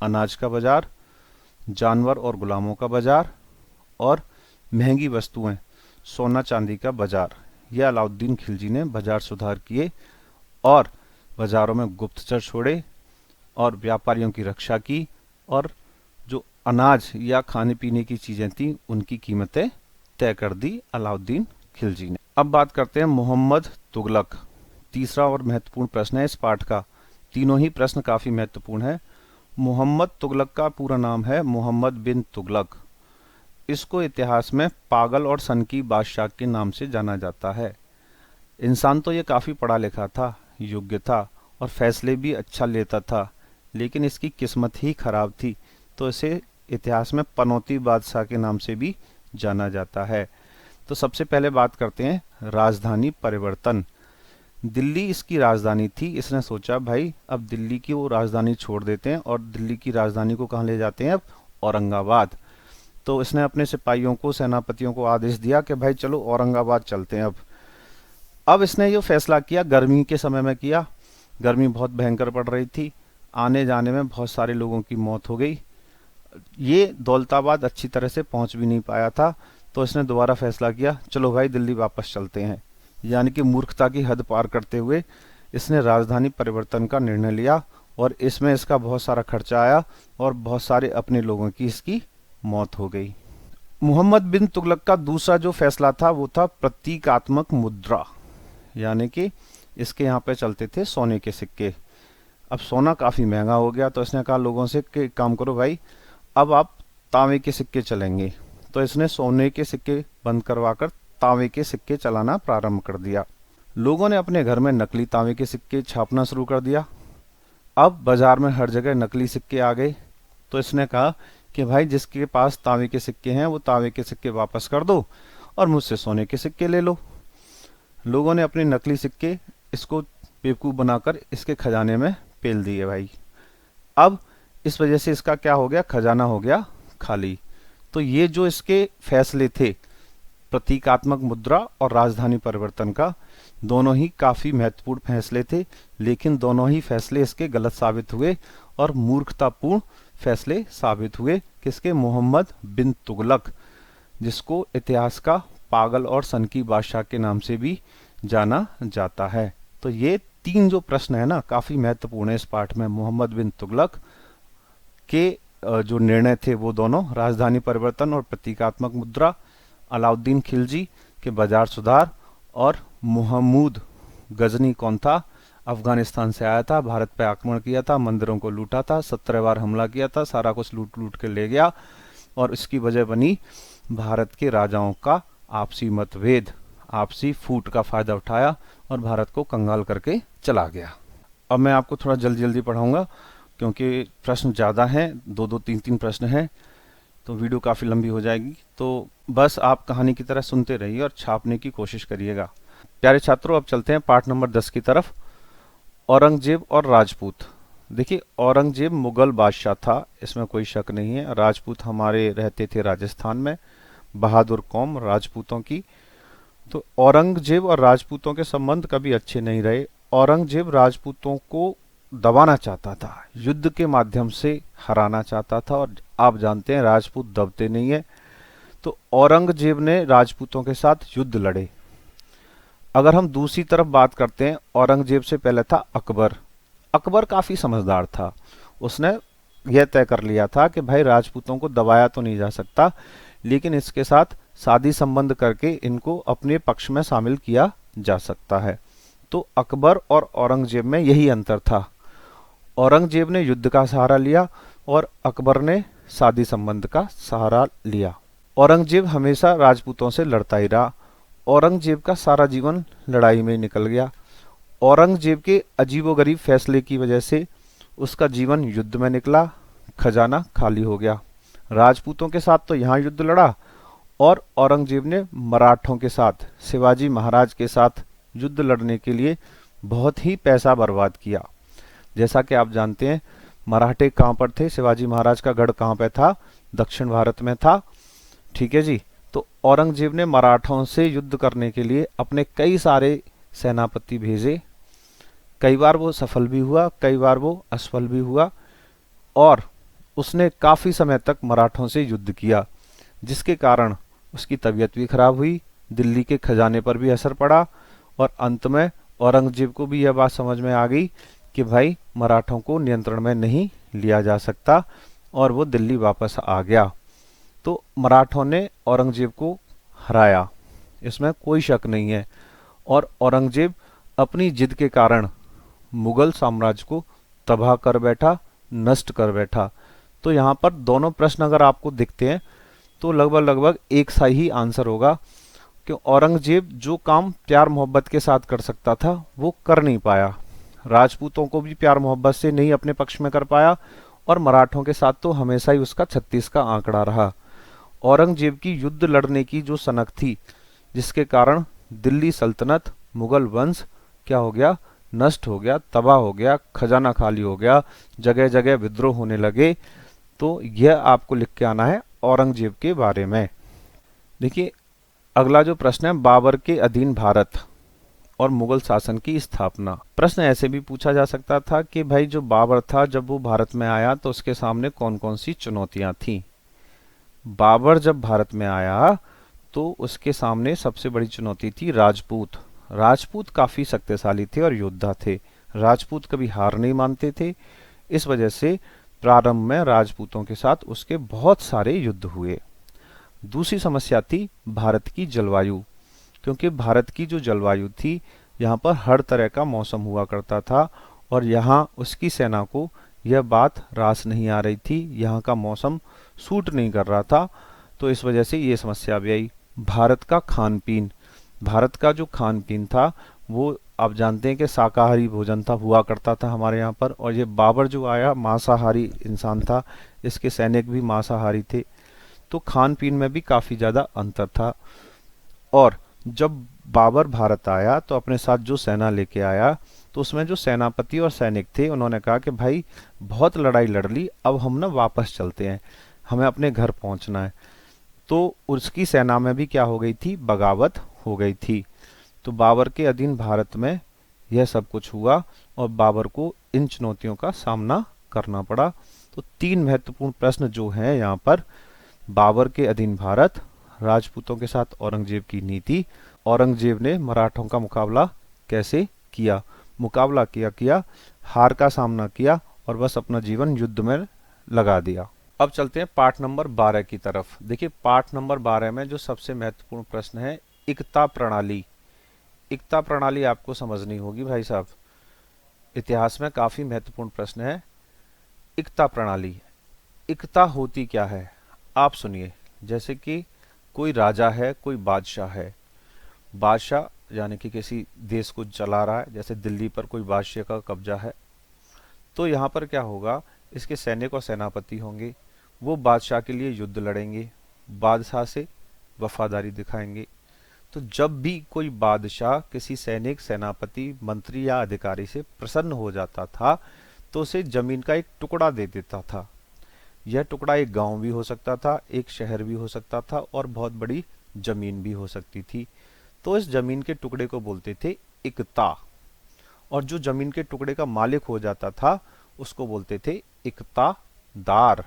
अनाज का बाजार, जानवर और गुलामों का बाजार और महंगी वस्तुएं सोना चांदी का बाजार, यह अलाउद्दीन खिलजी ने बाजार सुधार किए और बाजारों में गुप्तचर छोड़े और व्यापारियों की रक्षा की और जो अनाज या खाने पीने की चीजें थी उनकी कीमतें तय कर दी अलाउद्दीन खिलजी ने। अब बात करते हैं मोहम्मद तुगलक। तीसरा और महत्वपूर्ण प्रश्न है इस पाठ का। तीनों ही प्रश्न काफी महत्वपूर्ण है। मोहम्मद तुगलक का पूरा नाम है मोहम्मद बिन तुगलक। इसको इतिहास में पागल और सनकी बादशाह के नाम से जाना जाता है। इंसान तो ये काफी पढ़ा लिखा था, योग्य था और फैसले भी अच्छा लेता था, लेकिन इसकी किस्मत ही खराब थी, तो इसे इतिहास में पनौती बादशाह के नाम से भी जाना जाता है। तो सबसे पहले बात करते हैं राजधानी परिवर्तन। दिल्ली इसकी राजधानी थी। इसने सोचा भाई अब दिल्ली की वो राजधानी छोड़ देते हैं और दिल्ली की राजधानी को कहाँ ले जाते हैं, अब औरंगाबाद। तो इसने अपने सिपाहियों को, सेनापतियों को आदेश दिया कि भाई चलो औरंगाबाद चलते हैं। अब इसने ये फैसला किया, गर्मी के समय में किया। गर्मी बहुत भयंकर पड़ रही थी, आने जाने में बहुत सारे लोगों की मौत हो गई। ये दौलताबाद अच्छी तरह से पहुंच भी नहीं पाया था, तो इसने दोबारा फैसला किया चलो भाई दिल्ली वापस चलते हैं। यानी कि मूर्खता की हद पार करते हुए इसने राजधानी परिवर्तन का निर्णय लिया और इसमें इसका बहुत सारा खर्चा आया और बहुत सारे अपने लोगों की इसकी मौत हो गई। मोहम्मद बिन तुगलक का दूसरा जो फैसला था वो था प्रतीकात्मक मुद्रा, यानी कि इसके यहाँ पे चलते थे सोने के सिक्के। अब सोना काफी महंगा हो गया, तो इसने कहा लोगों से कि काम करो भाई, अब आप तांबे के सिक्के चलेंगे। तो इसने सोने के सिक्के बंद करवाकर तांबे के सिक्के चलाना प्रारंभ कर दिया। लोगों ने अपने घर में नकली तांबे के सिक्के छापना शुरू कर दिया। अब बाजार में हर जगह नकली सिक्के आ गए, तो इसने कहा कि भाई जिसके पास तांबे के सिक्के हैं वो तांबे के सिक्के वापस कर दो और मुझसे सोने के सिक्के ले लो। लोगों ने अपने नकली सिक्के इसको बेवकूफ बनाकर इसके खजाने में पेल दिए भाई। अब इस वजह से इसका क्या हो गया, खजाना हो गया खाली। तो ये जो इसके फैसले थे प्रतीकात्मक मुद्रा और राजधानी परिवर्तन का, दोनों ही काफी महत्वपूर्ण फैसले थे, लेकिन दोनों ही फैसले इसके गलत साबित हुए और मूर्खतापूर्ण फैसले साबित हुए। किसके? मोहम्मद बिन तुगलक, जिसको इतिहास का पागल और सनकी बादशाह के नाम से भी जाना जाता है। तो ये 3 जो प्रश्न है ना काफी महत्वपूर्ण है इस पाठ में। मोहम्मद बिन तुगलक के जो निर्णय थे वो दोनों, राजधानी परिवर्तन और प्रतीकात्मक मुद्रा, अलाउद्दीन खिलजी के बाजार सुधार, और महमूद गजनी कौन था? अफगानिस्तान से आया था, भारत पे आक्रमण किया था, मंदिरों को लूटा था, 17 बार हमला किया था, सारा कुछ लूट लूट के ले गया और इसकी वजह बनी भारत के राजाओं का आपसी मतभेद, आपसी फूट का फायदा उठाया और भारत को कंगाल करके चला गया। अब मैं आपको थोड़ा जल्दी जल्दी पढ़ाऊंगा क्योंकि प्रश्न ज़्यादा हैं, 2-2, 3-3 प्रश्न हैं, तो वीडियो काफ़ी लंबी हो जाएगी। तो बस आप कहानी की तरह सुनते रहिए और छापने की कोशिश करिएगा। प्यारे छात्रों, अब चलते हैं पाठ नंबर 10 की तरफ। औरंगजेब और राजपूत। देखिए, औरंगजेब मुगल बादशाह था, इसमें कोई शक नहीं है। राजपूत हमारे रहते थे राजस्थान में, बहादुर कौम राजपूतों की। तो औरंगजेब और राजपूतों के संबंध कभी अच्छे नहीं रहे। औरंगजेब राजपूतों को दबाना चाहता था, युद्ध के माध्यम से हराना चाहता था, और आप जानते हैं राजपूत दबते नहीं है। तो औरंगजेब ने राजपूतों के साथ युद्ध लड़े। अगर हम दूसरी तरफ बात करते हैं, औरंगजेब से पहले था अकबर। अकबर काफी समझदार था, उसने यह तय कर लिया था कि भाई राजपूतों को दबाया तो नहीं जा सकता, लेकिन इसके साथ शादी संबंध करके इनको अपने पक्ष में शामिल किया जा सकता है। तो अकबर और औरंगजेब में यही अंतर था। औरंगजेब ने युद्ध का सहारा लिया और अकबर ने शादी संबंध का सहारा लिया। औरंगजेब हमेशा राजपूतों से लड़ता ही रहा। औरंगजेब का सारा जीवन लड़ाई में निकल गया। औरंगजेब के अजीबोगरीब फैसले की वजह से उसका जीवन युद्ध में निकला, खजाना खाली हो गया। राजपूतों के साथ तो यहाँ युद्ध लड़ा और औरंगजेब ने मराठों के साथ, शिवाजी महाराज के साथ युद्ध लड़ने के लिए बहुत ही पैसा बर्बाद किया। जैसा कि आप जानते हैं, मराठे कहाँ पर थे, शिवाजी महाराज का गढ़ कहाँ पे था, दक्षिण भारत में था। ठीक है जी। तो औरंगजेब ने मराठों से युद्ध करने के लिए अपने कई सारे सेनापति भेजे। कई बार वो सफल भी हुआ, कई बार वो असफल भी हुआ और उसने काफी समय तक मराठों से युद्ध किया, जिसके कारण उसकी तबीयत भी खराब हुई, दिल्ली के खजाने पर भी असर पड़ा और अंत में औरंगजेब को भी यह बात समझ में आ गई कि भाई मराठों को नियंत्रण में नहीं लिया जा सकता और वो दिल्ली वापस आ गया। तो मराठों ने औरंगजेब को हराया, इसमें कोई शक नहीं है। और औरंगजेब अपनी जिद के कारण मुगल साम्राज्य को तबाह कर बैठा, नष्ट कर बैठा। तो यहाँ पर दोनों प्रश्न अगर आपको दिखते हैं तो लगभग लगभग एक सा ही आंसर होगा कि औरंगजेब जो काम प्यार मोहब्बत के साथ कर सकता था वो कर नहीं पाया। राजपूतों को भी प्यार मोहब्बत से नहीं अपने पक्ष में कर पाया और मराठों के साथ तो हमेशा ही उसका 36 का आंकड़ा रहा। औरंगजेब की युद्ध लड़ने की जो सनक थी, जिसके कारण दिल्ली सल्तनत, मुगल वंश क्या हो गया, नष्ट हो गया, तबाह हो गया, खजाना खाली हो गया, जगह जगह विद्रोह होने लगे। तो यह आपको लिख के आना है औरंगजेब के बारे में। देखिए अगला जो प्रश्न है, बाबर के अधीन भारत और मुगल शासन की स्थापना। प्रश्न ऐसे भी पूछा जा सकता था कि भाई जो बाबर था जब वो भारत में आया तो उसके सामने कौन कौन सी चुनौतियां थी। बाबर जब भारत में आया तो उसके सामने सबसे बड़ी चुनौती थी राजपूत। राजपूत काफी शक्तिशाली थे और योद्धा थे। राजपूत कभी हार नहीं मानते थे। इस वजह से प्रारंभ में राजपूतों के साथ उसके बहुत सारे युद्ध हुए। दूसरी समस्या थी भारत की जलवायु, क्योंकि भारत की जो जलवायु थी, यहाँ पर हर तरह का मौसम हुआ करता था और यहाँ उसकी सेना को यह बात रास नहीं आ रही थी, यहाँ का मौसम सूट नहीं कर रहा था। तो इस वजह से ये समस्या भी आई। भारत का खान पीन, भारत का जो खान पीन था वो आप जानते हैं कि शाकाहारी भोजन था, हुआ करता था हमारे यहाँ पर। और ये बाबर जो आया मांसाहारी इंसान था, इसके सैनिक भी मांसाहारी थे। तो खान पीन में भी काफी ज्यादा अंतर था। और जब बाबर भारत आया तो अपने साथ जो सेना लेके आया तो उसमें जो सेनापति और सैनिक थे उन्होंने कहा कि भाई बहुत लड़ाई लड़ ली, अब हम ना वापस चलते हैं, हमें अपने घर पहुंचना है। तो उसकी सेना में भी क्या हो गई थी, बगावत हो गई थी। तो बाबर के अधीन भारत में यह सब कुछ हुआ और बाबर को इन चुनौतियों का सामना करना पड़ा। तो तीन महत्वपूर्ण प्रश्न जो हैं यहाँ पर, बाबर के अधीन भारत, राजपूतों के साथ औरंगजेब की नीति, औरंगजेब ने मराठों का मुकाबला कैसे किया, मुकाबला किया, हार का सामना किया और बस अपना जीवन युद्ध में लगा दिया। अब चलते हैं पाठ नंबर 12 की तरफ। देखिए पाठ नंबर 12 में जो सबसे महत्वपूर्ण प्रश्न है, इकता प्रणाली। इकता प्रणाली आपको समझनी होगी भाई साहब, इतिहास में काफी महत्वपूर्ण प्रश्न है। इकता प्रणाली, इकता होती क्या है आप सुनिए। जैसे कि कोई राजा है, कोई बादशाह है, बादशाह यानी कि किसी देश को चला रहा है, जैसे दिल्ली पर कोई बादशाह का कब्जा है। तो यहाँ पर क्या होगा, इसके सैनिक और सेनापति होंगे, वो बादशाह के लिए युद्ध लड़ेंगे, बादशाह से वफादारी दिखाएंगे। तो जब भी कोई बादशाह किसी सैनिक, सेनापति, मंत्री या अधिकारी से प्रसन्न हो जाता था तो उसे जमीन का एक टुकड़ा दे देता था। यह टुकड़ा एक गांव भी हो सकता था, एक शहर भी हो सकता था और बहुत बड़ी जमीन भी हो सकती थी। तो इस जमीन के टुकड़े को बोलते थे इकता। और जो जमीन के टुकड़े का मालिक हो जाता था उसको बोलते थे इकतादार।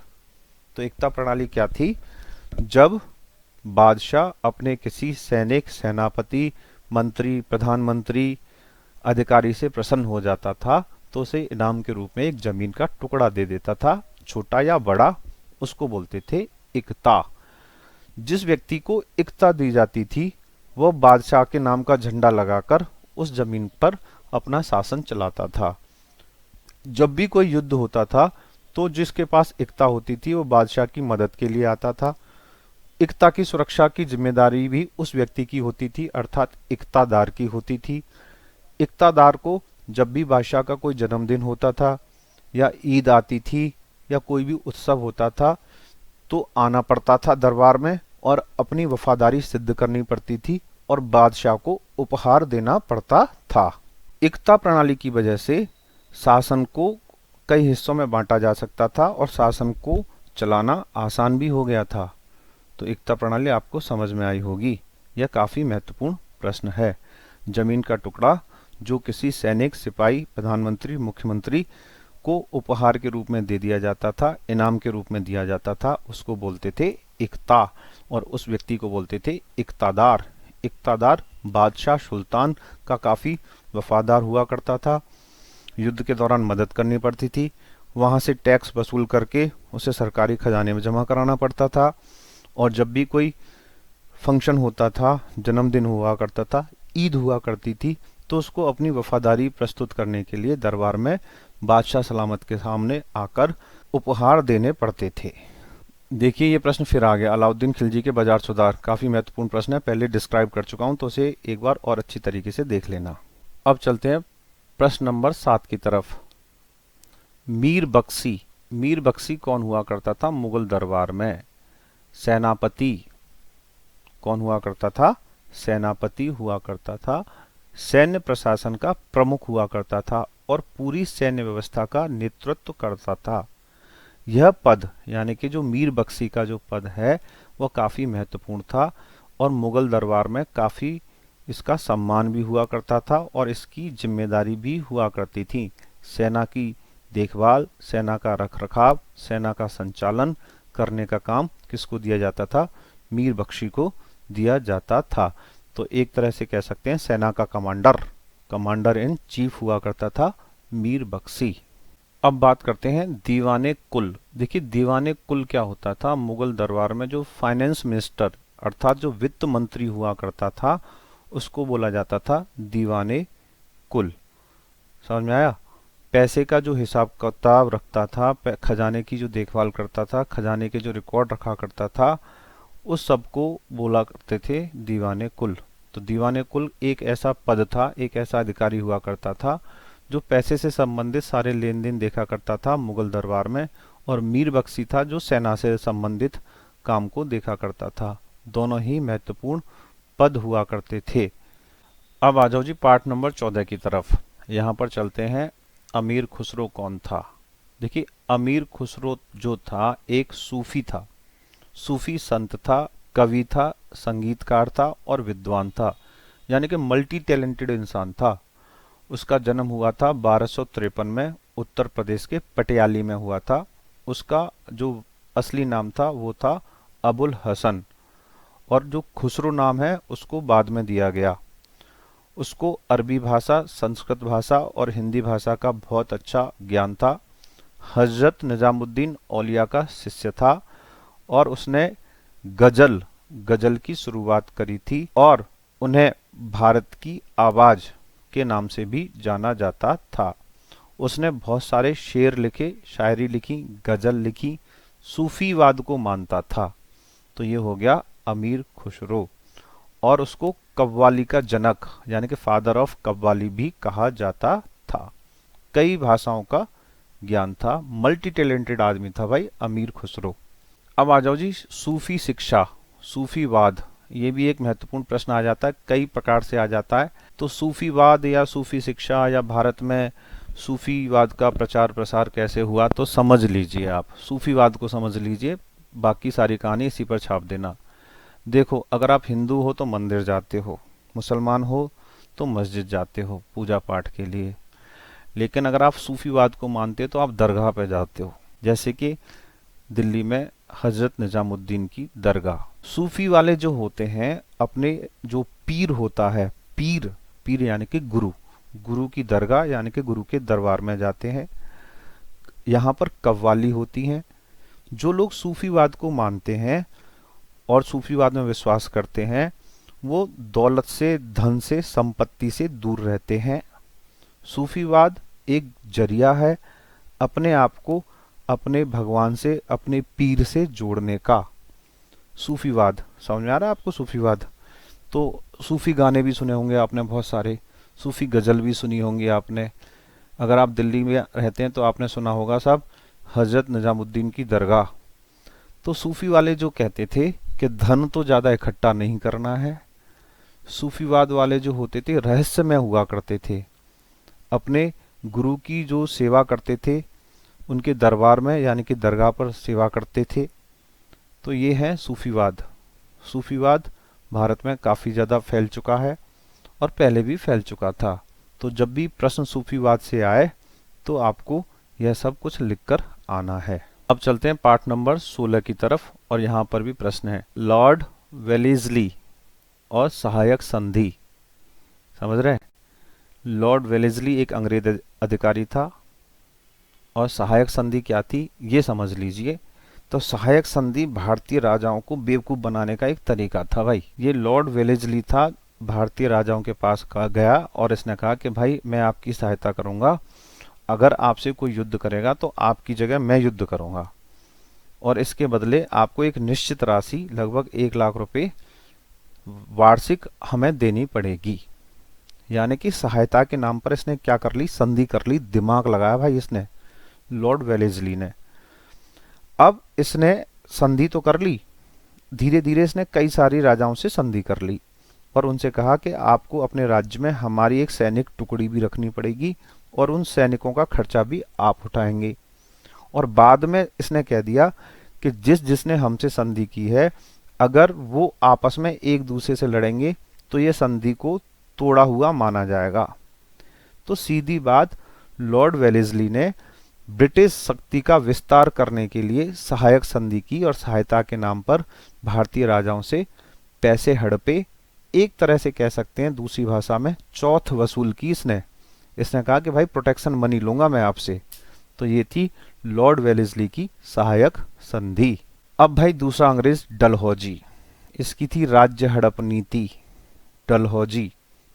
तो इकता प्रणाली क्या थी, जब बादशाह अपने किसी सैनिक, सेनापति, मंत्री, प्रधानमंत्री, अधिकारी से प्रसन्न हो जाता था तो उसे इनाम के रूप में एक जमीन का टुकड़ा दे देता था, छोटा या बड़ा, उसको बोलते थे इकता। जिस व्यक्ति को इकता दी जाती थी वह बादशाह के नाम का झंडा लगाकर उस जमीन पर अपना शासन चलाता था। जब भी कोई युद्ध होता था तो जिसके पास इक्ता होती थी वो बादशाह की मदद के लिए आता था। इक्ता की सुरक्षा की जिम्मेदारी भी उस व्यक्ति की होती थी, अर्थात इक्तादार की होती थी। इक्तादार को जब भी बादशाह का कोई जन्मदिन होता था या ईद आती थी या कोई भी उत्सव होता था तो आना पड़ता था दरबार में और अपनी वफादारी सिद्ध करनी पड़ती थी और बादशाह को उपहार देना पड़ता था। इक्ता प्रणाली की वजह से शासन को कई हिस्सों में बांटा जा सकता था और शासन को चलाना आसान भी हो गया था। तो इक्ता प्रणाली आपको समझ में आई होगी। यह काफी महत्वपूर्ण प्रश्न है। जमीन का टुकड़ा जो किसी सैनिक, सिपाही, प्रधानमंत्री, मुख्यमंत्री को उपहार के रूप में दे दिया जाता था, इनाम के रूप में दिया जाता था, उसको बोलते थे इक्ता और उस व्यक्ति को बोलते थे इक्तादार। इक्तादार बादशाह, सुल्तान का काफी वफादार हुआ करता था। युद्ध के दौरान मदद करनी पड़ती थी, वहां से टैक्स वसूल करके उसे सरकारी खजाने में जमा कराना पड़ता था और जब भी कोई फंक्शन होता था, जन्मदिन हुआ करता था, ईद हुआ करती थी तो उसको अपनी वफादारी प्रस्तुत करने के लिए दरबार में बादशाह सलामत के सामने आकर उपहार देने पड़ते थे। देखिए ये प्रश्न फिर आ गया, अलाउद्दीन खिलजी के बाजार सुधार। काफी महत्वपूर्ण प्रश्न है, पहले डिस्क्राइब कर चुका हूं तो उसे एक बार और अच्छी तरीके से देख लेना। अब चलते हैं प्रश्न नंबर 7 की तरफ। मीर बख्शी, मीर बख्शी कौन हुआ करता था मुगल दरबार में? सेनापति। कौन हुआ करता था? सेनापति हुआ करता था। सैन्य प्रशासन का प्रमुख हुआ करता था और पूरी सैन्य व्यवस्था का नेतृत्व करता था। यह पद यानी कि जो मीर बख्शी का जो पद है वह काफी महत्वपूर्ण था और मुगल दरबार में काफी इसका सम्मान भी हुआ करता था और इसकी जिम्मेदारी भी हुआ करती थी। सेना की देखभाल, सेना का रखरखाव, सेना का संचालन करने का काम किसको दिया जाता था? मीर बख्शी को दिया जाता था। तो एक तरह से कह सकते हैं सेना का कमांडर इन चीफ हुआ करता था मीर बख्शी। अब बात करते हैं दीवाने कुल। देखिए दीवाने कुल क्या होता था? मुगल दरबार में जो फाइनेंस मिनिस्टर अर्थात जो वित्त मंत्री हुआ करता था उसको बोला जाता था दीवाने कुल। समझ में आया? पैसे का जो हिसाब किताब रखता था, खजाने की जो देखभाल करता था, खजाने के जो रिकॉर्ड रखा करता था, उस सबको बोला करते थे दीवाने कुल। तो दीवाने कुल एक ऐसा पद था, एक ऐसा अधिकारी हुआ करता था जो पैसे से संबंधित सारे लेन देन देखा करता था मुगल दरबार में, और मीर बख्शी था जो सेना से संबंधित काम को देखा करता था। दोनों ही महत्वपूर्ण पद हुआ करते थे। अब आ जाओ जी पार्ट नंबर 14 की तरफ। यहाँ पर चलते हैं अमीर खुसरो कौन था। देखिए अमीर खुसरो जो था एक सूफी था, सूफी संत था, कवि था, संगीतकार था और विद्वान था, यानी कि मल्टी टैलेंटेड इंसान था। उसका जन्म हुआ था 1253 में, उत्तर प्रदेश के पटियाली में हुआ था। उसका जो असली नाम था वो था अबुल हसन और जो खुसरो नाम है उसको बाद में दिया गया। उसको अरबी भाषा, संस्कृत भाषा और हिंदी भाषा का बहुत अच्छा ज्ञान था। हजरत निजामुद्दीन औलिया का शिष्य था और उसने गजल की शुरुआत करी थी और उन्हें भारत की आवाज के नाम से भी जाना जाता था। उसने बहुत सारे शेर लिखे, शायरी लिखी, गजल लिखी, सूफीवाद को मानता था। तो ये हो गया अमीर खुसरो और उसको कव्वाली का जनक यानी कि फादर ऑफ कव्वाली भी कहा जाता था। कई भाषाओं का ज्ञान था, मल्टी टैलेंटेड आदमी था भाई अमीर खुसरो। अब आ जाओ जी सूफी शिक्षा, सूफीवाद। ये भी एक महत्वपूर्ण प्रश्न आ जाता है, कई प्रकार से आ जाता है। तो सूफीवाद या सूफी शिक्षा या भारत में सूफीवाद का प्रचार प्रसार कैसे हुआ तो समझ लीजिए। आप सूफीवाद को समझ लीजिए, बाकी सारी कहानी इसी पर छाप देना। देखो अगर आप हिंदू हो तो मंदिर जाते हो, मुसलमान हो तो मस्जिद जाते हो पूजा पाठ के लिए, लेकिन अगर आप सूफीवाद को मानते हो तो आप दरगाह पे जाते हो, जैसे कि दिल्ली में हजरत निजामुद्दीन की दरगाह। सूफी वाले जो होते हैं अपने जो पीर होता है, पीर यानी कि गुरु की दरगाह यानी कि गुरु के दरबार में जाते हैं। यहाँ पर कव्वाली होती हैं। जो लोग सूफीवाद को मानते हैं और सूफीवाद में विश्वास करते हैं वो दौलत से, धन से, संपत्ति से दूर रहते हैं। सूफीवाद एक जरिया है अपने आप को अपने भगवान से, अपने पीर से जोड़ने का। सूफीवाद, समझ में आ रहा है आपको सूफीवाद? तो सूफी गाने भी सुने होंगे आपने बहुत सारे, सूफी गजल भी सुनी होंगी आपने। अगर आप दिल्ली में रहते हैं तो आपने सुना होगा साहब हजरत निजामुद्दीन की दरगाह। तो सूफी वाले जो कहते थे कि धन तो ज्यादा इकट्ठा नहीं करना है, सूफीवाद वाले जो होते थे रहस्यमय हुआ करते थे, अपने गुरु की जो सेवा करते थे उनके दरबार में यानी कि दरगाह पर सेवा करते थे। तो ये है सूफीवाद। सूफीवाद भारत में काफी ज्यादा फैल चुका है और पहले भी फैल चुका था। तो जब भी प्रश्न सूफीवाद से आए तो आपको यह सब कुछ लिखकर आना है। अब चलते हैं पार्ट नंबर 16 की तरफ और यहाँ पर भी प्रश्न है। लॉर्ड वेलेस्ली और सहायक संधि, समझ रहे हैं? लॉर्ड वेलेस्ली एक अंग्रेज अधिकारी था और सहायक संधि क्या थी ये समझ लीजिए। तो सहायक संधि भारतीय राजाओं को बेवकूफ बनाने का एक तरीका था भाई। ये लॉर्ड वेलेस्ली था, भारतीय राजाओं के पास गया और इसने कहा कि भाई मैं आपकी सहायता करूंगा, अगर आपसे कोई युद्ध करेगा तो आपकी जगह मैं युद्ध करूंगा और इसके बदले आपको एक निश्चित राशि लगभग 1 लाख रुपए वार्षिक हमें देनी पड़ेगी। यानी कि सहायता के नाम पर इसने क्या कर ली, संधि कर ली। दिमाग लगाया भाई इसने, लॉर्ड वेलेस्ली ने। अब इसने संधि तो कर ली, धीरे धीरे इसने कई सारी राजाओं से संधि कर ली और उनसे कहा कि आपको अपने राज्य में हमारी एक सैनिक टुकड़ी भी रखनी पड़ेगी और उन सैनिकों का खर्चा भी आप उठाएंगे। और बाद में इसने कह दिया कि जिसने हमसे संधि की है अगर वो आपस में एक दूसरे से लड़ेंगे तो ये संधि को तोड़ा हुआ माना जाएगा। तो सीधी बात, लॉर्ड वेलेस्ली ने ब्रिटिश शक्ति का विस्तार करने के लिए सहायक संधि की और सहायता के नाम पर भारतीय राजाओं से पैसे हड़पे, एक तरह से कह सकते हैं दूसरी भाषा में चौथ वसूल की इसने। इसने कहा कि भाई प्रोटेक्शन मनी लूंगा मैं आपसे। तो ये थी लॉर्ड वेलेस्ली की सहायक संधि। अब भाई दूसरा अंग्रेज डलहौजी, इसकी थी राज्य हड़प नीति। डलहौजी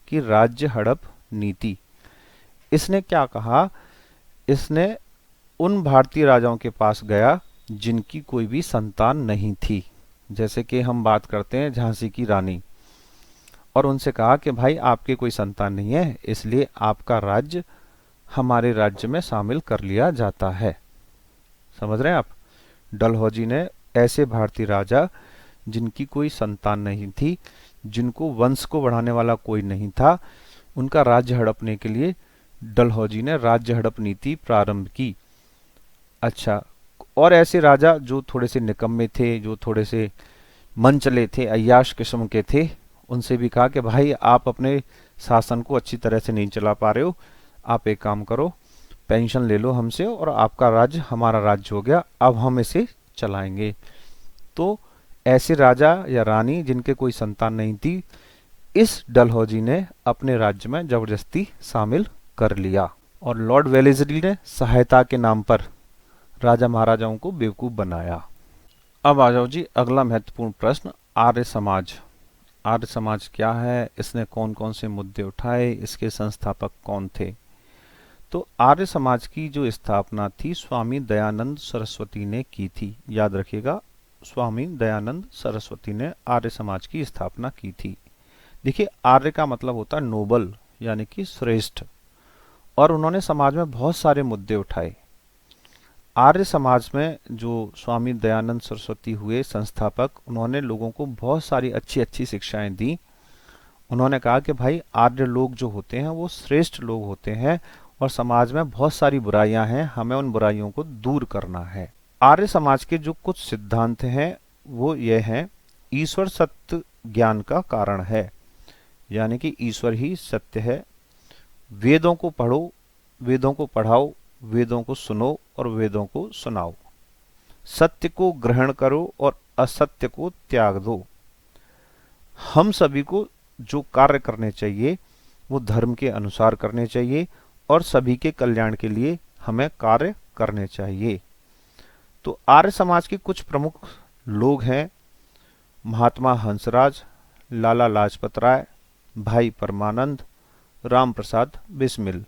की राज्य हड़प नीति। इसने क्या कहा, इसने उन भारतीय राजाओं के पास गया जिनकी कोई भी संतान नहीं थी, जैसे कि हम बात करते हैं झांसी की रानी, और उनसे कहा कि भाई आपके कोई संतान नहीं है इसलिए आपका राज्य हमारे राज्य में शामिल कर लिया जाता है। समझ रहे हैं आप? डलहौजी ने ऐसे भारतीय राजा जिनकी कोई संतान नहीं थी, जिनको वंश को बढ़ाने वाला कोई नहीं था, उनका राज्य हड़पने के लिए डलहौजी ने राज्य हड़प नीति प्रारंभ की। अच्छा, और ऐसे राजा जो थोड़े से निकम्मे थे, जो थोड़े से मनचले थे, अय्याश किस्म के थे, उनसे भी कहा कि भाई आप अपने शासन को अच्छी तरह से नहीं चला पा रहे हो, आप एक काम करो, पेंशन ले लो हमसे और आपका राज्य हमारा राज्य हो गया, अब हम इसे चलाएंगे। तो ऐसे राजा या रानी जिनके कोई संतान नहीं थी, इस डलहौजी ने अपने राज्य में जबरदस्ती शामिल कर लिया और लॉर्ड वेलेस्ली ने सहायता के नाम पर राजा महाराजाओं को बेवकूफ बनाया। अब आ जाओ जी अगला महत्वपूर्ण प्रश्न, आर्य समाज। आर्य समाज क्या है, इसने कौन कौन से मुद्दे उठाए, इसके संस्थापक कौन थे? तो आर्य समाज की जो स्थापना थी स्वामी दयानंद सरस्वती ने की थी। याद रखिएगा, स्वामी दयानंद सरस्वती ने आर्य समाज की स्थापना की थी। देखिए, आर्य का मतलब होता है नोबल यानी कि श्रेष्ठ, और उन्होंने समाज में बहुत सारे मुद्दे उठाए। आर्य समाज में जो स्वामी दयानंद सरस्वती हुए संस्थापक, उन्होंने लोगों को बहुत सारी अच्छी अच्छी शिक्षाएं दी। उन्होंने कहा कि भाई आर्य लोग जो होते हैं वो श्रेष्ठ लोग होते हैं और समाज में बहुत सारी बुराइयां हैं, हमें उन बुराइयों को दूर करना है। आर्य समाज के जो कुछ सिद्धांत हैं वो ये हैं, ईश्वर सत्य ज्ञान का कारण है, यानी कि ईश्वर ही सत्य है। वेदों को पढ़ो, वेदों को पढ़ाओ, वेदों को सुनो और वेदों को सुनाओ। सत्य को ग्रहण करो और असत्य को त्याग दो। हम सभी को जो कार्य करने चाहिए वो धर्म के अनुसार करने चाहिए और सभी के कल्याण के लिए हमें कार्य करने चाहिए। तो आर्य समाज के कुछ प्रमुख लोग हैं, महात्मा हंसराज, लाला लाजपत राय, भाई परमानंद, राम प्रसाद बिस्मिल।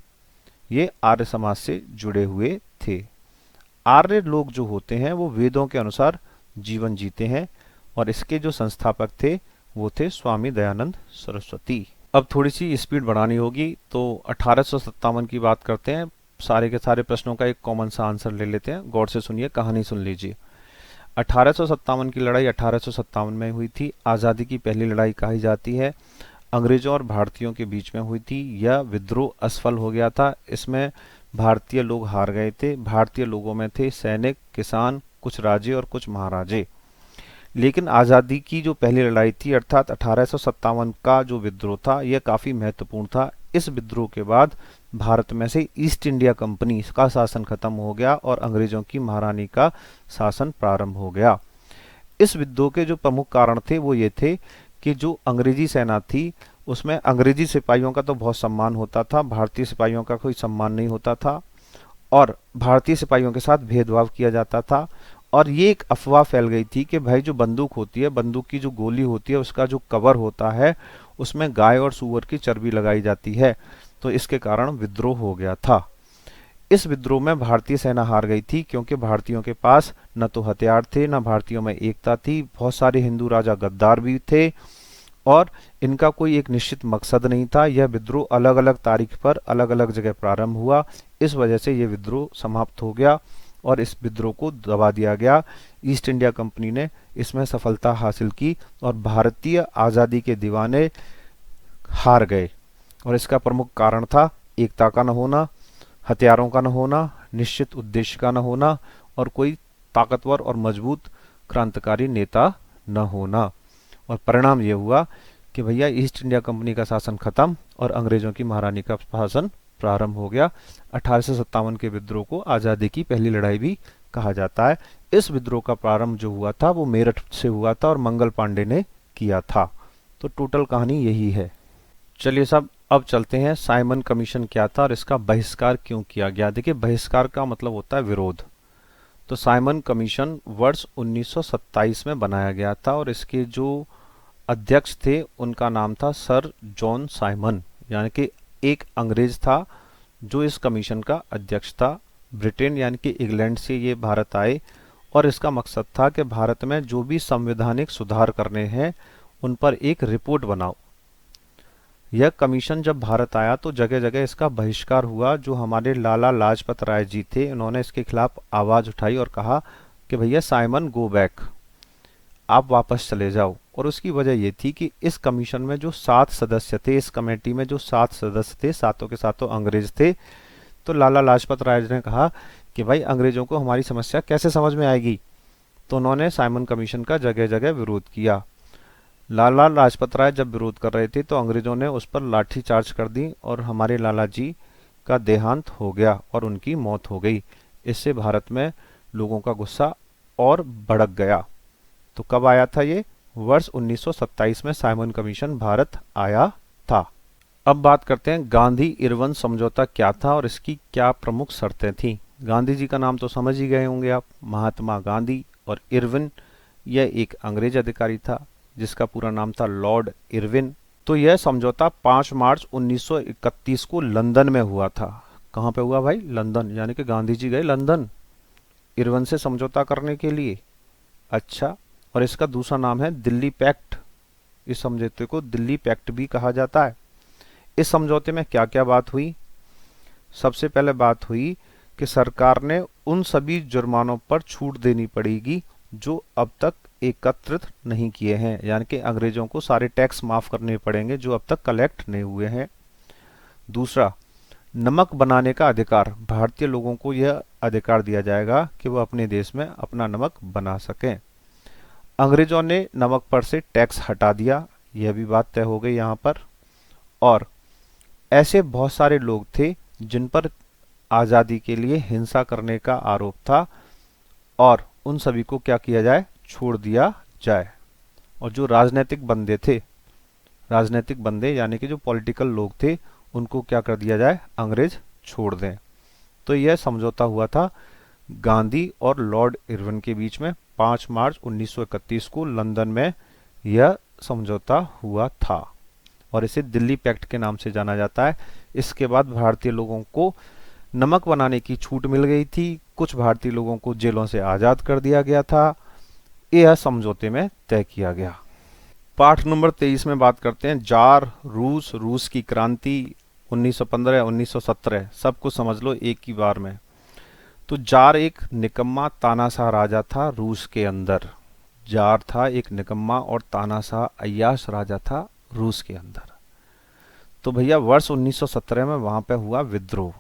ये आर्य समाज से जुड़े हुए थे। आर्य लोग जो होते हैं वो वेदों के अनुसार जीवन जीते हैं और इसके जो संस्थापक थे वो थे स्वामी दयानंद सरस्वती। अब थोड़ी सी स्पीड बढ़ानी होगी तो 1857 की बात करते हैं। सारे के सारे प्रश्नों का एक कॉमन सा आंसर ले लेते हैं, गौर से सुनिए, कहानी सुन लीजिए। 1857 की लड़ाई 1857 में हुई थी। आज़ादी की पहली लड़ाई कही जाती है। अंग्रेजों और भारतीयों के बीच में हुई थी। यह विद्रोह असफल हो गया था। इसमें भारतीय लोग हार गए थे। भारतीय लोगों में थे सैनिक, किसान, कुछ राजे और कुछ महाराजे। लेकिन आज़ादी की जो पहली लड़ाई थी अर्थात 1857 का जो विद्रोह था यह काफ़ी महत्वपूर्ण था। इस विद्रोह के बाद भारत में से ईस्ट इंडिया कंपनी का शासन खत्म हो गया और अंग्रेजों की महारानी का शासन प्रारंभ हो गया। इस विद्रोह के जो प्रमुख कारण थे वो ये थे कि जो अंग्रेजी सेना थी उसमें अंग्रेजी सिपाहियों का तो बहुत सम्मान होता था, भारतीय सिपाहियों का कोई सम्मान नहीं होता था और भारतीय सिपाहियों के साथ भेदभाव किया जाता था। और ये एक अफवाह फैल गई थी कि भाई जो बंदूक होती है, बंदूक की जो गोली होती है उसका जो कवर होता है उसमें गाय और सूअर की चर्बी लगाई जाती है। तो इसके कारण विद्रोह हो गया था। इस विद्रोह में भारतीय सेना हार गई थी क्योंकि भारतीयों के पास न तो हथियार थे, न भारतीयों में एकता थी। बहुत सारे हिंदू राजा गद्दार भी थे और इनका कोई एक निश्चित मकसद नहीं था। यह विद्रोह अलग अलग तारीख पर अलग अलग जगह प्रारंभ हुआ। इस वजह से यह विद्रोह समाप्त हो गया और इस विद्रोह को दबा दिया गया। ईस्ट इंडिया कंपनी ने इसमें सफलता हासिल की और भारतीय आज़ादी के दीवाने हार गए। और इसका प्रमुख कारण था एकता का न होना, हथियारों का न होना, निश्चित उद्देश्य का न होना और कोई ताकतवर और मजबूत क्रांतिकारी नेता न होना। और परिणाम ये हुआ कि भैया ईस्ट इंडिया कंपनी का शासन खत्म और अंग्रेजों की महारानी का शासन प्रारंभ हो गया। 1857 के विद्रोह को आज़ादी की पहली लड़ाई भी कहा जाता है। इस विद्रोह का प्रारंभ जो हुआ था वो मेरठ से हुआ था और मंगल पांडे ने किया था। तो टोटल कहानी यही है। चलिए साहब, अब चलते हैं साइमन कमीशन क्या था और इसका बहिष्कार क्यों किया गया। देखिए, बहिष्कार का मतलब होता है विरोध। तो साइमन कमीशन वर्ष 1927 में बनाया गया था और इसके जो अध्यक्ष थे उनका नाम था सर जॉन साइमन, यानी कि एक अंग्रेज था जो इस कमीशन का अध्यक्ष था। ब्रिटेन यानी कि इंग्लैंड से ये भारत आए और इसका मकसद था कि भारत में जो भी संवैधानिक सुधार करने हैं उन पर एक रिपोर्ट बनाओ। यह कमीशन जब भारत आया तो जगह जगह इसका बहिष्कार हुआ। जो हमारे लाला लाजपत राय जी थे उन्होंने इसके खिलाफ आवाज उठाई और कहा कि भैया साइमन गो बैक, आप वापस चले जाओ। और उसकी वजह ये थी कि इस कमीशन में जो 7 सदस्य थे, इस कमेटी में जो 7 सदस्य थे, सातों के सातों अंग्रेज थे। तो लाला लाजपत राय ने कहा कि भाई अंग्रेजों को हमारी समस्या कैसे समझ में आएगी। तो उन्होंने साइमन कमीशन का जगह जगह विरोध किया। लाला लाजपत राय जब विरोध कर रहे थे तो अंग्रेजों ने उस पर लाठी चार्ज कर दी और हमारे लाला जी का देहांत हो गया और उनकी मौत हो गई। इससे भारत में लोगों का गुस्सा और भड़क गया। तो कब आया था ये? वर्ष 1927 में साइमन कमीशन भारत आया था। अब बात करते हैं गांधी इरविन समझौता क्या था और इसकी क्या प्रमुख शर्तें थी। गांधी जी का नाम तो समझ ही गए होंगे आप, महात्मा गांधी। और इरविन यह एक अंग्रेज अधिकारी था जिसका पूरा नाम था लॉर्ड इरविन। तो यह समझौता 5 मार्च 1931 को लंदन में हुआ था। कहाँ पे हुआ भाई? लंदन। यानी कि गांधी जी गए लंदन इरविन से समझौता करने के लिए। अच्छा, और इसका दूसरा नाम है दिल्ली पैक्ट। इस समझौते को दिल्ली पैक्ट भी कहा जाता है। इस समझौते में क्या क्या बात हुई? सबसे पहले बात हुई कि सरकार ने उन सभी जुर्मानों पर छूट देनी पड़ेगी जो अब तक एकत्रित नहीं किए हैं, यानी कि अंग्रेजों को सारे टैक्स माफ करने पड़ेंगे जो अब तक कलेक्ट नहीं हुए हैं। दूसरा, नमक बनाने का अधिकार। भारतीय लोगों को यह अधिकार दिया जाएगा कि वह अपने देश में अपना नमक बना सकें। अंग्रेजों ने नमक पर से टैक्स हटा दिया, यह भी बात तय हो गई यहाँ पर। और ऐसे बहुत सारे लोग थे जिन पर आज़ादी के लिए हिंसा करने का आरोप था और उन सभी को क्या किया जाए? छोड़ दिया जाए। और जो राजनीतिक बंदे थे, राजनीतिक बंदे यानी कि जो पॉलिटिकल लोग थे, उनको क्या कर दिया जाए? अंग्रेज छोड़ दें। तो यह समझौता हुआ था गांधी और लॉर्ड इरविन के बीच में 5 मार्च 1931 को लंदन में यह समझौता हुआ था और इसे दिल्ली पैक्ट के नाम से जाना जाता है। इसके बाद भारतीय लोगों को नमक बनाने की छूट मिल गई थी, कुछ भारतीय लोगों को जेलों से आज़ाद कर दिया गया था। यह समझौते में तय किया गया। पाठ नंबर 23 में बात करते हैं जार, रूस, रूस की क्रांति, 1915 1917, सब कुछ समझ लो एक ही बार में। तो जार एक निकम्मा तानाशाह राजा था रूस के अंदर। जार था एक निकम्मा और तानाशाह अय्याश राजा था रूस के अंदर। तो भैया वर्ष 1917 में वहां पे हुआ विद्रोह।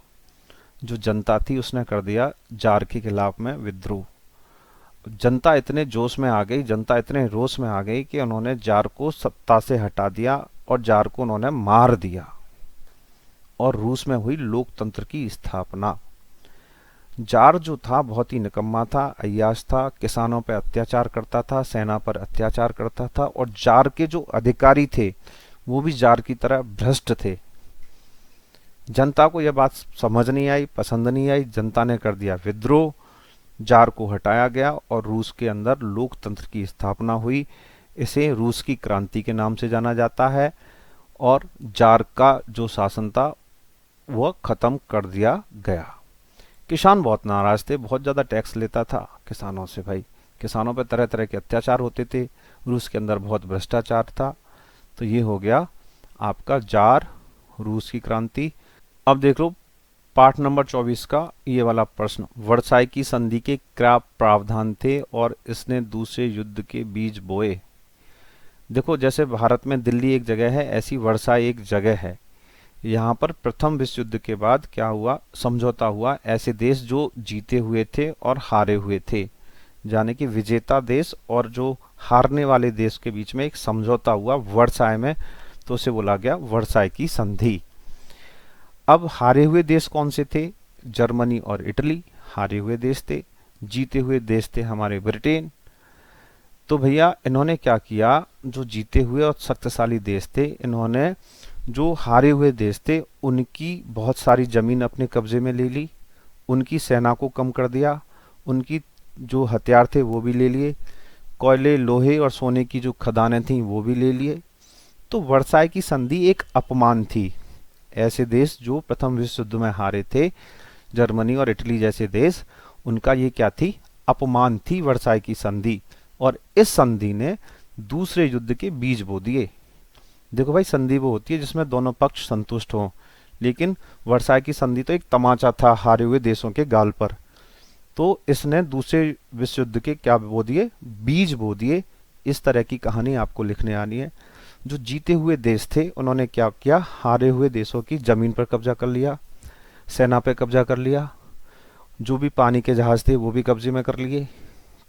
जो जनता थी उसने कर दिया जार के खिलाफ में विद्रोह। जनता इतने जोश में आ गई, जनता इतने रोष में आ गई कि उन्होंने जार को सत्ता से हटा दिया और जार को उन्होंने मार दिया और रूस में हुई लोकतंत्र की स्थापना। जार जो था बहुत ही निकम्मा था, अय्याश था, किसानों पर अत्याचार करता था, सेना पर अत्याचार करता था और जार के जो अधिकारी थे वो भी जार की तरह भ्रष्ट थे। जनता को यह बात समझ नहीं आई, पसंद नहीं आई, जनता ने कर दिया विद्रोह, जार को हटाया गया और रूस के अंदर लोकतंत्र की स्थापना हुई। इसे रूस की क्रांति के नाम से जाना जाता है और जार का जो शासन था वह खत्म कर दिया गया। किसान बहुत नाराज थे, बहुत ज्यादा टैक्स लेता था किसानों से। भाई किसानों पर तरह तरह के अत्याचार होते थे, रूस के अंदर बहुत भ्रष्टाचार था। तो ये हो गया आपका जार, रूस की क्रांति। अब देख लो पाठ नंबर 24 का ये वाला प्रश्न, वर्साई की संधि के क्या प्रावधान थे और इसने दूसरे युद्ध के बीज बोए। देखो जैसे भारत में दिल्ली एक जगह है, ऐसी वर्साई एक जगह है। यहाँ पर प्रथम विश्व युद्ध के बाद क्या हुआ, समझौता हुआ ऐसे देश जो जीते हुए थे और हारे हुए थे, यानी कि विजेता देश और जो हारने वाले देश के बीच में एक समझौता हुआ वर्साई में, तो उसे बोला गया वर्साई की संधि। अब हारे हुए देश कौन से थे, जर्मनी और इटली हारे हुए देश थे, जीते हुए देश थे हमारे ब्रिटेन। तो भैया इन्होंने क्या किया, जो जीते हुए और शक्तिशाली देश थे, इन्होंने जो हारे हुए देश थे उनकी बहुत सारी जमीन अपने कब्जे में ले ली, उनकी सेना को कम कर दिया, उनकी जो हथियार थे वो भी ले लिए, कोयले, लोहे और सोने की जो खदानें थीं वो भी ले लिए। तो वर्साई की संधि एक अपमान थी। ऐसे देश जो प्रथम विश्व युद्ध में हारे थे, जर्मनी और इटली जैसे देश, उनका ये क्या थी, अपमान थी वर्साई की संधि। और इस संधि ने दूसरे युद्ध के बीज बो दिए। देखो भाई संधि वो होती है जिसमें दोनों पक्ष संतुष्ट हों, लेकिन वर्साई की संधि तो एक तमाचा था हारे हुए देशों के गाल पर। तो इसने दूसरे विश्व युद्ध के क्या बो दिए, बीज बो दिए। इस तरह की कहानी आपको लिखने आनी है। जो जीते हुए देश थे उन्होंने क्या किया, हारे हुए देशों की जमीन पर कब्जा कर लिया, सेना पे कब्जा कर लिया, जो भी पानी के जहाज थे वो भी कब्जे में कर लिए,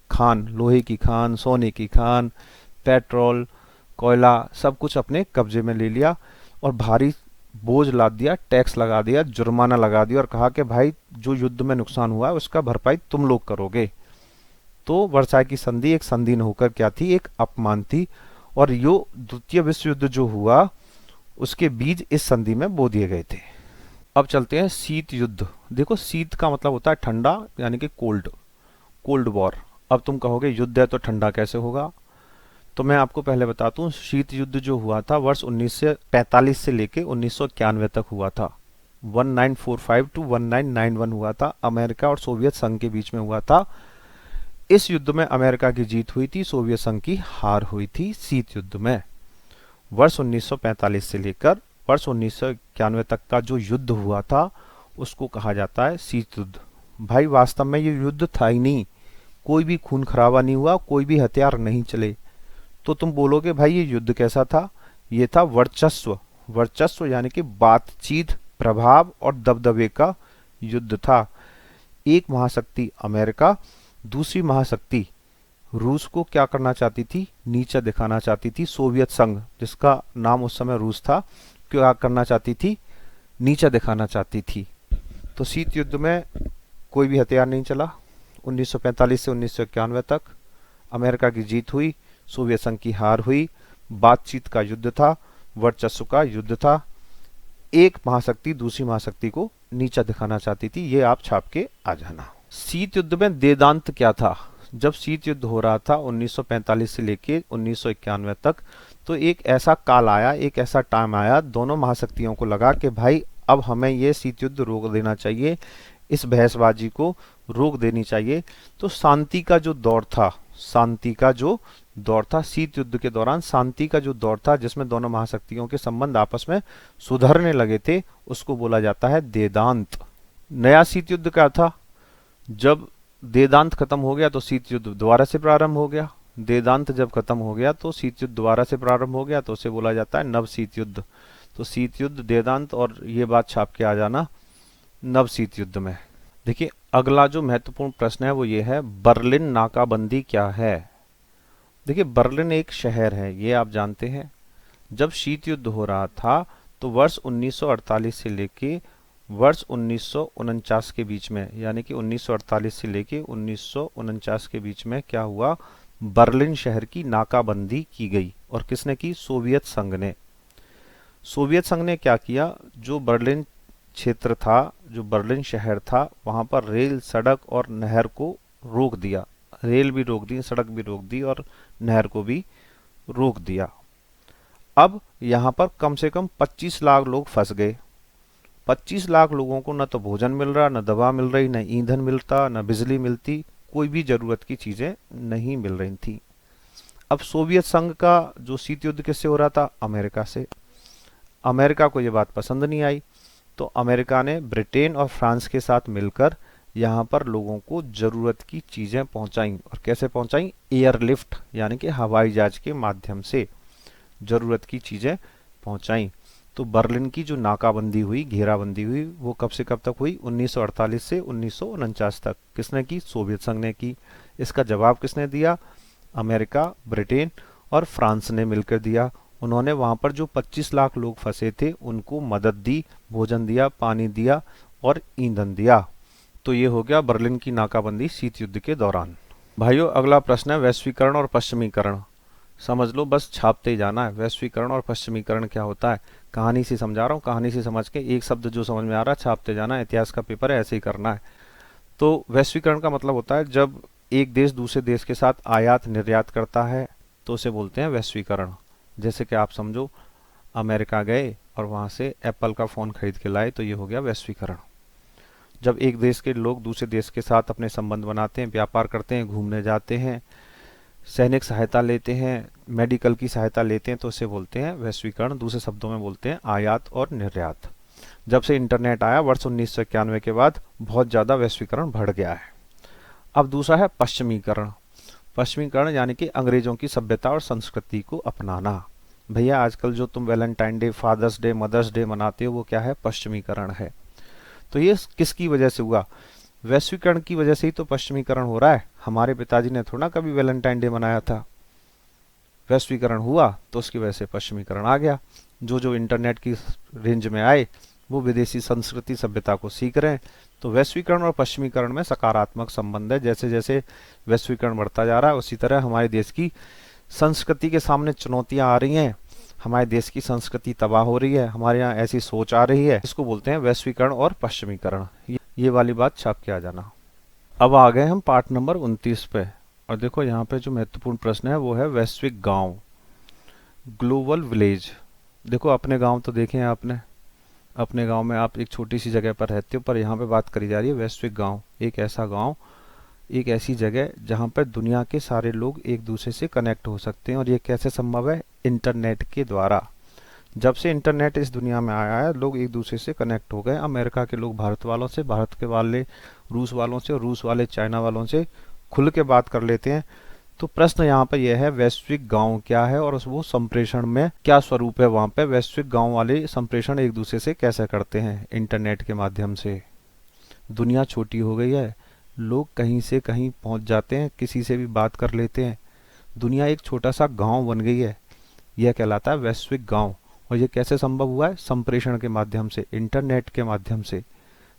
खान, लोहे की खान, सोने की खान, पेट्रोल, कोयला, सब कुछ अपने कब्जे में ले लिया और भारी बोझ लाद दिया, टैक्स लगा दिया, जुर्माना लगा दिया और कहा कि भाई जो युद्ध में नुकसान हुआ है उसका भरपाई तुम लोग करोगे। तो वर्साई की संधि एक संधि न होकर क्या थी, एक अपमान थी। और यो द्वितीय विश्व युद्ध जो हुआ उसके बीज इस संधि में बो दिए गए थे। अब चलते हैं शीत युद्ध। देखो शीत का मतलब होता है ठंडा, यानी कि कोल्ड, कोल्ड वॉर। अब तुम कहोगे युद्ध है तो ठंडा कैसे होगा, तो मैं आपको पहले बताता हूँ। शीत युद्ध जो हुआ था वर्ष 1945 से लेके 1991 तक हुआ था। 1945 टू 1991 हुआ था, अमेरिका और सोवियत संघ के बीच में हुआ था। इस युद्ध में अमेरिका की जीत हुई थी, सोवियत संघ की हार हुई थी शीत युद्ध में। वर्ष 1945 से लेकर वर्ष 1991 तक का जो युद्ध हुआ था उसको कहा जाता है शीत युद्ध। भाई वास्तव में ये युद्ध था ही नहीं, कोई भी खून खराबा नहीं हुआ, कोई भी हथियार नहीं चले। तो तुम बोलोगे भाई ये युद्ध कैसा था, ये था वर्चस्व, वर्चस्व यानी कि बातचीत, प्रभाव और दबदबे का युद्ध था। एक महाशक्ति अमेरिका, दूसरी महाशक्ति रूस को क्या करना चाहती थी, नीचा दिखाना चाहती थी। सोवियत संघ जिसका नाम उस समय रूस था, क्या करना चाहती थी, नीचा दिखाना चाहती थी। तो शीत युद्ध में कोई भी हथियार नहीं चला। 1945 से 1991 तक अमेरिका की जीत हुई, सोवियत संघ की हार हुई, बातचीत का युद्ध था, वर्चस्व का युद्ध था। एक महाशक्ति दूसरी महाशक्ति को नीचा दिखाना चाहती थी, ये आप छाप के आ जाना। शीत युद्ध में वेदांत क्या था, जब शीत युद्ध हो रहा था 1945 से लेके 1991 तक, तो एक ऐसा काल आया, एक ऐसा टाइम आया, दोनों महाशक्तियों को लगा कि भाई अब हमें ये शीत युद्ध रोक देना चाहिए, इस बहसबाजी को रोक देनी चाहिए। तो शांति का जो दौर था, शांति का जो दौर था, शीत युद्ध के दौरान शांति का जो दौर था जिसमें दोनों महाशक्तियों के संबंध आपस में सुधरने लगे थे, उसको बोला जाता है देदांत। नया शीत युद्ध क्या था? जब देदांत खत्म हो गया तो शीत युद्ध दोबारा से प्रारंभ हो गया। देदांत जब खत्म हो गया तो शीत युद्ध दोबारा से प्रारंभ हो गया, तो उसे बोला जाता है नव शीत युद्ध। तो शीत युद्ध, देदांत, और ये बात छाप के आ जाना नव शीत युद्ध में। देखिए अगला जो महत्वपूर्ण प्रश्न है वो ये है, बर्लिन नाकाबंदी क्या है? देखिए बर्लिन एक शहर है, ये आप जानते हैं। जब शीत युद्ध हो रहा था तो वर्ष 1948 से लेके वर्ष 1949 के बीच में, यानी कि 1948 से लेके 1949 के बीच में क्या हुआ? बर्लिन शहर की नाकाबंदी की गई। और किसने की? सोवियत संघ ने। सोवियत संघ ने क्या किया? जो बर्लिन क्षेत्र था, जो बर्लिन शहर था, वहां पर रेल, सड़क और नहर को रोक दिया। रेल भी रोक दी, सड़क भी रोक दी और नहर को भी रोक दिया। अब यहाँ पर कम से कम 25 लाख लोग फंस गए। 25 लाख लोगों को न तो भोजन मिल रहा, न दवा मिल रही, न ईंधन मिलता, न बिजली मिलती, कोई भी जरूरत की चीजें नहीं मिल रही थी। अब सोवियत संघ का जो शीत युद्ध किससे हो रहा था? अमेरिका से। अमेरिका को ये बात पसंद नहीं आई, तो अमेरिका ने ब्रिटेन और फ्रांस के साथ मिलकर यहाँ पर लोगों को जरूरत की चीजें पहुंचाई। और कैसे पहुंचाई? एयरलिफ्ट, यानी कि हवाई जहाज के माध्यम से जरूरत की चीजें पहुंचाई। तो बर्लिन की जो नाकाबंदी हुई, घेराबंदी हुई, वो कब से कब तक हुई? 1948 से 1949 तक। किसने की? सोवियत संघ ने की। इसका जवाब किसने दिया? अमेरिका, ब्रिटेन और फ्रांस ने मिलकर दिया। उन्होंने वहां पर जो 25 लाख लोग फंसे थे उनको मदद दी, भोजन दिया, पानी दिया और ईंधन दिया। तो ये हो गया बर्लिन की नाकाबंदी शीत युद्ध के दौरान। भाइयों अगला प्रश्न है वैश्वीकरण और पश्चिमीकरण। समझ लो, बस छापते ही जाना है। वैश्वीकरण और पश्चिमीकरण क्या होता है? कहानी से समझा रहा हूँ, कहानी से समझ के एक शब्द जो समझ में आ रहा है छापते जाना है। इतिहास का पेपर है, ऐसे ही करना है। तो वैश्वीकरण का मतलब होता है जब एक देश दूसरे देश के साथ आयात निर्यात करता है तो उसे बोलते हैं वैश्वीकरण। जैसे कि आप समझो, अमेरिका गए और वहां से एप्पल का फोन खरीद के लाए, तो ये हो गया वैश्वीकरण। जब एक देश के लोग दूसरे देश के साथ अपने संबंध बनाते हैं, व्यापार करते हैं, घूमने जाते हैं, सैनिक सहायता लेते हैं, मेडिकल की सहायता लेते हैं, तो इसे बोलते हैं वैश्वीकरण। दूसरे शब्दों में बोलते हैं आयात और निर्यात। जब से इंटरनेट आया वर्ष 1991 के बाद बहुत ज्यादा वैश्वीकरण बढ़ गया है। अब दूसरा है पश्चिमीकरण। पश्चिमीकरण यानी कि अंग्रेजों की सभ्यता और संस्कृति को अपनाना। भैया आजकल जो तुम Valentine day, father's day, mother's day मनाते हो वो क्या है? पश्चिमीकरण है। तो ये किसकी वजह से हुआ? वैश्वीकरण की वजह से ही तो पश्चिमीकरण हो रहा है। हमारे पिताजी ने थोड़ा कभी वैलेंटाइन डे मनाया था। वैश्वीकरण हुआ तो उसकी वजह से पश्चिमीकरण आ गया। जो जो इंटरनेट की रेंज में आए वो विदेशी संस्कृति सभ्यता को सीख रहे हैं। तो वैश्वीकरण और पश्चिमीकरण में सकारात्मक संबंध है। जैसे जैसे वैश्वीकरण बढ़ता जा रहा है उसी तरह हमारे देश की संस्कृति के सामने चुनौतियां आ रही हैं, हमारे देश की संस्कृति तबाह हो रही है, हमारे यहाँ ऐसी सोच आ रही है। इसको बोलते हैं वैश्वीकरण और पश्चिमीकरण। ये वाली बात छाप के आ जाना। अब आ गए हम पार्ट नंबर 29 पे। और देखो यहाँ पे जो महत्वपूर्ण प्रश्न है वो है वैश्विक गांव, ग्लोबल विलेज। देखो अपने गांव तो देखे हैं आपने, अपने गांव में आप एक छोटी सी जगह पर रहते हो, पर यहाँ पे बात करी जा रही है वैश्विक गांव। एक ऐसा गांव, एक ऐसी जगह जहाँ पर दुनिया के सारे लोग एक दूसरे से कनेक्ट हो सकते हैं। और ये कैसे संभव है? इंटरनेट के द्वारा। जब से इंटरनेट इस दुनिया में आया है लोग एक दूसरे से कनेक्ट हो गए। अमेरिका के लोग भारत वालों से, भारत के वाले रूस वालों से और रूस वाले चाइना वालों से खुल के बात कर लेते हैं। तो प्रश्न यहाँ पर यह है वैश्विक गांव क्या है और वो संप्रेषण में क्या स्वरूप है? वहाँ पे वैश्विक गांव वाले संप्रेषण एक दूसरे से कैसे करते हैं? इंटरनेट के माध्यम से। दुनिया छोटी हो गई है, लोग कहीं से कहीं पहुंच जाते हैं, किसी से भी बात कर लेते हैं। दुनिया एक छोटा सा गांव बन गई है, यह कहलाता है वैश्विक गांव। और ये कैसे संभव हुआ है? संप्रेषण के माध्यम से, इंटरनेट के माध्यम से।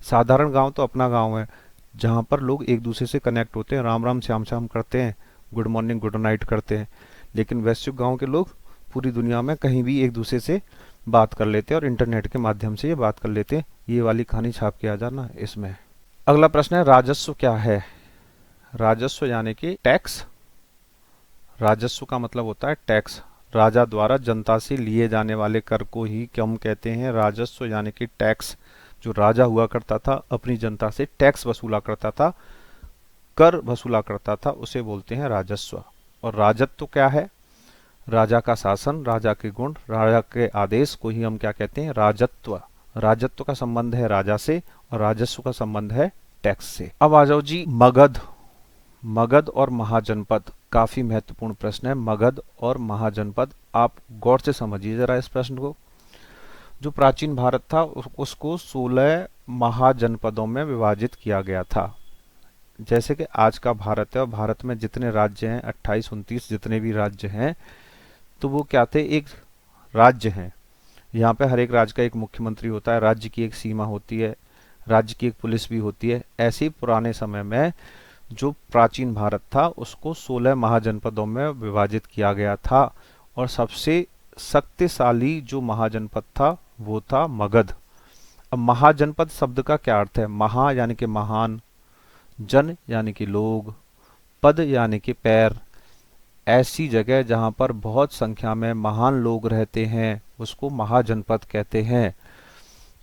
साधारण गांव तो अपना गांव है जहां पर लोग एक दूसरे से कनेक्ट होते हैं, राम राम श्याम श्याम करते हैं, गुड मॉर्निंग गुड नाइट करते हैं। लेकिन वैश्विक गांव के लोग पूरी दुनिया में कहीं भी एक दूसरे से बात कर लेते हैं और इंटरनेट के माध्यम से ये बात कर लेते हैं। ये वाली कहानी छाप के आ जाना इसमें। अगला प्रश्न है राजस्व क्या है? राजस्व यानी कि टैक्स। राजस्व का मतलब होता है टैक्स। राजा द्वारा जनता से लिए जाने वाले कर को ही हम कहते हैं राजस्व, यानी कि टैक्स। जो राजा हुआ करता था अपनी जनता से टैक्स वसूला करता था, कर वसूला करता था, उसे बोलते हैं राजस्व। और राजत्व क्या है? राजा का शासन, राजा के गुण, राजा के आदेश को ही हम क्या कहते हैं? राजत्व। राजत्व का संबंध है राजा से और राजस्व का संबंध है टैक्स से। अब आ जाओ जी मगध। मगध और महाजनपद काफी महत्वपूर्ण प्रश्न है। मगध और महाजनपद, आप गौर से समझिए जरा इस प्रश्न को। जो प्राचीन भारत था उसको 16 महाजनपदों में विभाजित किया गया था। जैसे कि आज का भारत है और भारत में जितने राज्य हैं 28 29 जितने भी राज्य हैं, तो वो क्या थे? एक राज्य हैं। यहाँ पे हर एक राज्य का एक मुख्यमंत्री होता है, राज्य की एक सीमा होती है, राज्य की एक पुलिस भी होती है। ऐसे ही पुराने समय में जो प्राचीन भारत था उसको 16 महाजनपदों में विभाजित किया गया था और सबसे शक्तिशाली जो महाजनपद था वो था मगध। अब महाजनपद शब्द का क्या अर्थ है? महा यानी कि महान, जन यानी कि लोग, पद यानी कि पैर। ऐसी जगह जहां पर बहुत संख्या में महान लोग रहते हैं उसको महाजनपद कहते हैं।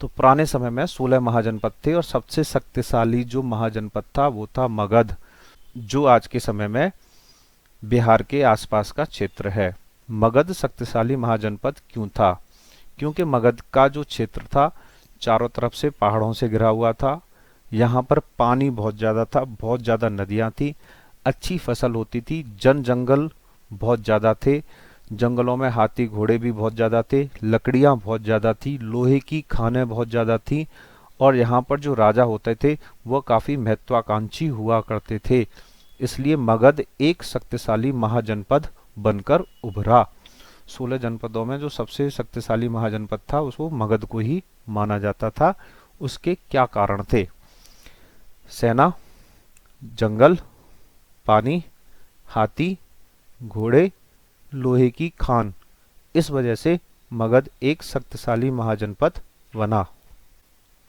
तो पुराने समय में 16 महाजनपद थे और सबसे शक्तिशाली जो महाजनपद था वो था मगध, जो आज के समय में बिहार के आसपास का क्षेत्र है। मगध शक्तिशाली महाजनपद क्यों था? क्योंकि मगध का जो क्षेत्र था चारों तरफ से पहाड़ों से घिरा हुआ था। यहाँ पर पानी बहुत ज्यादा था, बहुत ज्यादा नदियां थी, अच्छी फसल होती थी, जंगल बहुत ज्यादा थे, जंगलों में हाथी घोड़े भी बहुत ज्यादा थे, लकड़ियां बहुत ज्यादा थी, लोहे की खानें बहुत ज्यादा थी और यहाँ पर जो राजा होते थे वो काफी महत्वाकांक्षी हुआ करते थे। इसलिए मगध एक शक्तिशाली महाजनपद बनकर उभरा। 16 जनपदों में जो सबसे शक्तिशाली महाजनपद था उसको मगध को ही माना जाता था। उसके क्या कारण थे? सेना, जंगल, पानी, हाथी, घोड़े, लोहे की खान। इस वजह से मगध एक शक्तिशाली महाजनपद बना।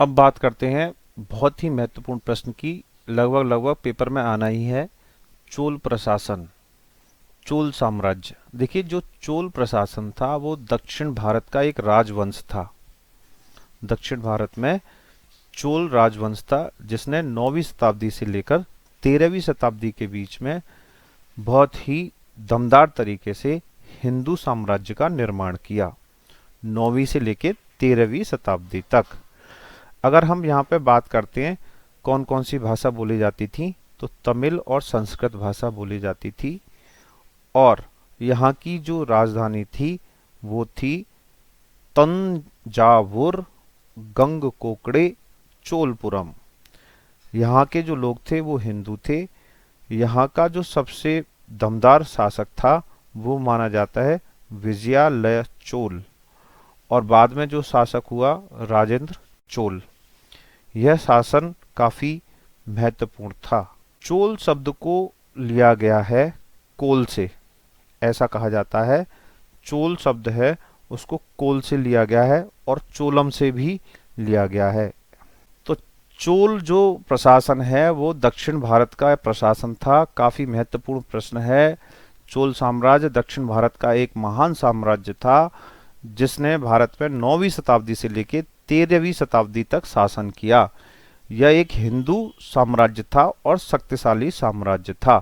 अब बात करते हैं बहुत ही महत्वपूर्ण प्रश्न की, लगभग पेपर में आना ही है। चोल प्रशासन, चोल साम्राज्य। देखिए जो चोल प्रशासन था वो दक्षिण भारत का एक राजवंश था। दक्षिण भारत में चोल राजवंश था जिसने 9वीं शताब्दी से लेकर 13वीं शताब्दी के बीच में बहुत ही दमदार तरीके से हिंदू साम्राज्य का निर्माण किया, 9वीं से लेकर 13वीं शताब्दी तक। अगर हम यहाँ पे बात करते हैं कौन कौन सी भाषा बोली जाती थी, तो तमिल और संस्कृत भाषा बोली जाती थी और यहाँ की जो राजधानी थी वो थी तंजावुर गंगकोकड़े चोलपुरम। यहाँ के जो लोग थे वो हिंदू थे। यहाँ का जो सबसे दमदार शासक था वो माना जाता है विजयालय चोल और बाद में जो शासक हुआ राजेंद्र चोल। यह शासन काफी महत्वपूर्ण था। चोल शब्द को लिया गया है कोल से, ऐसा कहा जाता है। चोल शब्द है उसको कोल से लिया गया है और चोलम से भी लिया गया है। तो चोल जो प्रशासन है वो दक्षिण भारत का प्रशासन था। काफी महत्वपूर्ण प्रश्न है। चोल साम्राज्य दक्षिण भारत का एक महान साम्राज्य था जिसने भारत में 9वीं शताब्दी से लेकर 13वीं शताब्दी तक शासन किया। यह एक हिंदू साम्राज्य था और शक्तिशाली साम्राज्य था।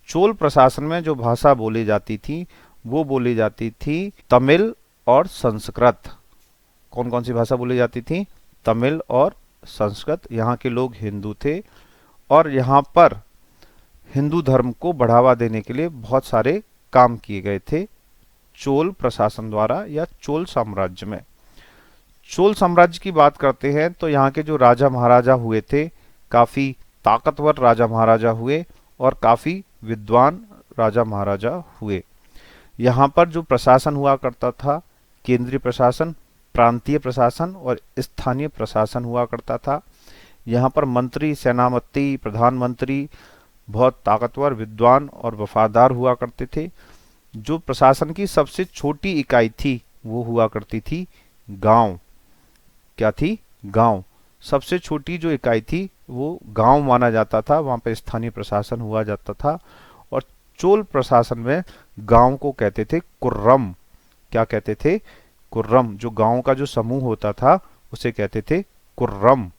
चोल प्रशासन में जो भाषा बोली जाती थी वो बोली जाती थी तमिल और संस्कृत। कौन कौन सी भाषा बोली जाती थी? तमिल और संस्कृत। यहाँ के लोग हिंदू थे और यहाँ पर हिंदू धर्म को बढ़ावा देने के लिए बहुत सारे काम किए गए थे चोल प्रशासन द्वारा या चोल साम्राज्य में। चोल साम्राज्य की बात करते हैं तो यहाँ के जो राजा महाराजा हुए थे काफी ताकतवर राजा महाराजा हुए और काफी विद्वान राजा महाराजा हुए। यहाँ पर जो प्रशासन हुआ करता था केंद्रीय प्रशासन, प्रांतीय प्रशासन और स्थानीय प्रशासन हुआ करता था। यहाँ पर मंत्री, सेनापति, प्रधानमंत्री बहुत ताकतवर, विद्वान और वफादार हुआ करते थे। जो प्रशासन की सबसे छोटी इकाई थी वो हुआ करती थी गांव। क्या थी? गांव। सबसे छोटी जो इकाई थी वो गांव माना जाता था, वहां पर स्थानीय प्रशासन हुआ जाता था। और चोल प्रशासन में गांव को कहते थे कुर्रम। क्या कहते थे? कुर्रम। जो गांव का जो समूह होता था उसे कहते थे कुर्रम।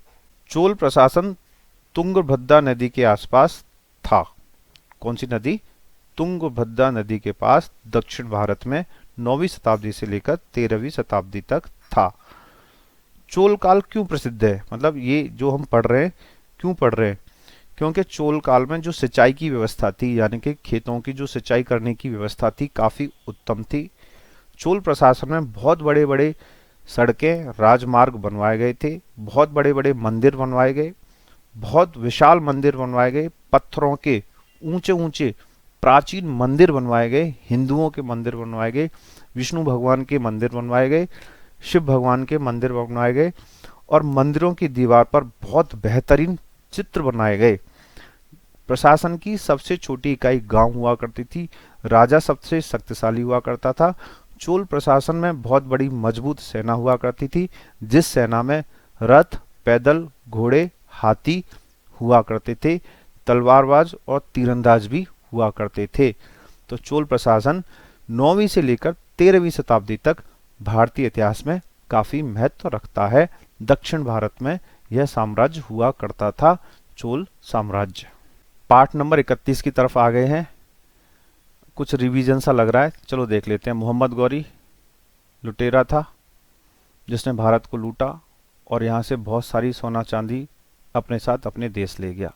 चोल प्रशासन तुंगभद्रा नदी के आसपास था। कौन सी नदी? तुंगभद्रा नदी के पास दक्षिण भारत में 9वीं शताब्दी से लेकर 13वीं शताब्दी तक था। चोल काल क्यों प्रसिद्ध है? मतलब ये जो हम पढ़ रहे हैं, क्यों पढ़ रहे हैं? क्योंकि चोल काल में जो सिंचाई की व्यवस्था थी, यानी कि खेतों की जो सिंचाई करने की व्यवस्था थी, काफी उत्तम थी। चोल प्रशासन में बहुत बड़े बड़े सड़कें, राजमार्ग बनवाए गए थे, बहुत बड़े बड़े मंदिर बनवाए गए, बहुत विशाल मंदिर बनवाए गए, पत्थरों के ऊंचे ऊंचे प्राचीन मंदिर बनवाए गए, हिंदुओं के मंदिर बनवाए गए, विष्णु भगवान के मंदिर बनवाए गए, शिव भगवान के मंदिर बनवाए गए, और मंदिरों की दीवार पर बहुत बेहतरीन चित्र बनाए गए। प्रशासन की सबसे छोटी इकाई गांव हुआ करती थी। राजा सबसे शक्तिशाली हुआ करता था। चोल प्रशासन में बहुत बड़ी मजबूत सेना हुआ करती थी, जिस सेना में रथ, पैदल, घोड़े, हाथी हुआ करते थे, तलवारबाज और तीरंदाज भी हुआ करते थे। तो चोल प्रशासन 9वीं से लेकर 13वीं शताब्दी तक भारतीय इतिहास में काफी महत्व रखता है। दक्षिण भारत में यह साम्राज्य हुआ करता था, चोल साम्राज्य। पार्ट नंबर 31 की तरफ आ गए हैं। कुछ रिवीजन सा लग रहा है, चलो देख लेते हैं। मोहम्मद गौरी लुटेरा था जिसने भारत को लूटा और यहाँ से बहुत सारी सोना चांदी अपने साथ अपने देश ले गया।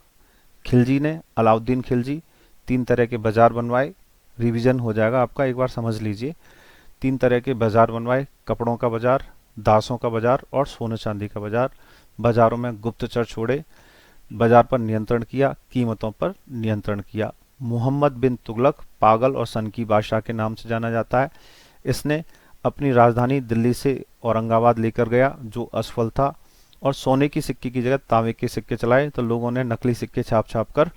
खिलजी ने, अलाउद्दीन खिलजी, 3 तरह के बाजार बनवाए। रिवीजन हो जाएगा आपका, एक बार समझ लीजिए। 3 तरह के बाजार बनवाए, कपड़ों का बाजार, दासों का बाजार और सोने चांदी का बाजार। बाजारों में गुप्तचर छोड़े, बाजार पर नियंत्रण किया, कीमतों पर नियंत्रण किया। मोहम्मद बिन तुगलक पागल और सन की बादशाह के नाम से जाना जाता है। इसने अपनी राजधानी दिल्ली से औरंगाबाद लेकर गया, जो असफल था, और सोने की सिक्के की जगह तांबे के सिक्के चलाए, तो लोगों ने नकली सिक्के छाप छाप कर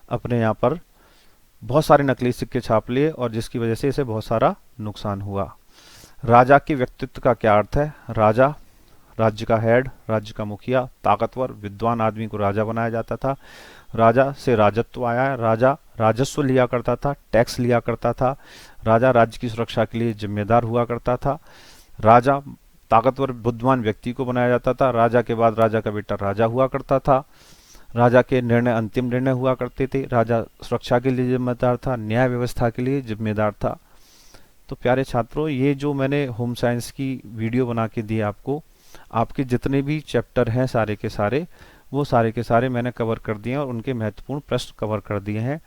अपने यहाँ पर बहुत सारे नकली सिक्के छाप लिए, और जिसकी वजह से इसे बहुत सारा नुकसान हुआ। राजा के व्यक्तित्व का क्या अर्थ है? राजा राज्य का हेड, राज्य का मुखिया, ताकतवर विद्वान आदमी को राजा बनाया जाता था। राजा से राजत्व आया है। राजा राजस्व लिया करता था, टैक्स लिया करता था। राजा राज्य की सुरक्षा के लिए जिम्मेदार हुआ करता था। राजा ताकतवर बुद्धिमान व्यक्ति को बनाया जाता था। राजा के बाद राजा का बेटा राजा हुआ करता था। राजा के निर्णय अंतिम निर्णय हुआ करते थे। राजा सुरक्षा के लिए जिम्मेदार था, न्याय व्यवस्था के लिए जिम्मेदार था। तो प्यारे छात्रों, ये जो मैंने होम साइंस की वीडियो बना के दी आपको, आपके जितने भी चैप्टर हैं सारे के सारे, वो सारे के सारे मैंने कवर कर दिए हैं और उनके महत्वपूर्ण प्रश्न कवर कर दिए हैं।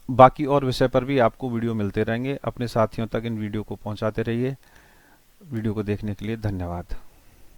बाकी और विषय पर भी आपको वीडियो मिलते रहेंगे। अपने साथियों तक इन वीडियो को पहुंचाते रहिए। वीडियो को देखने के लिए धन्यवाद।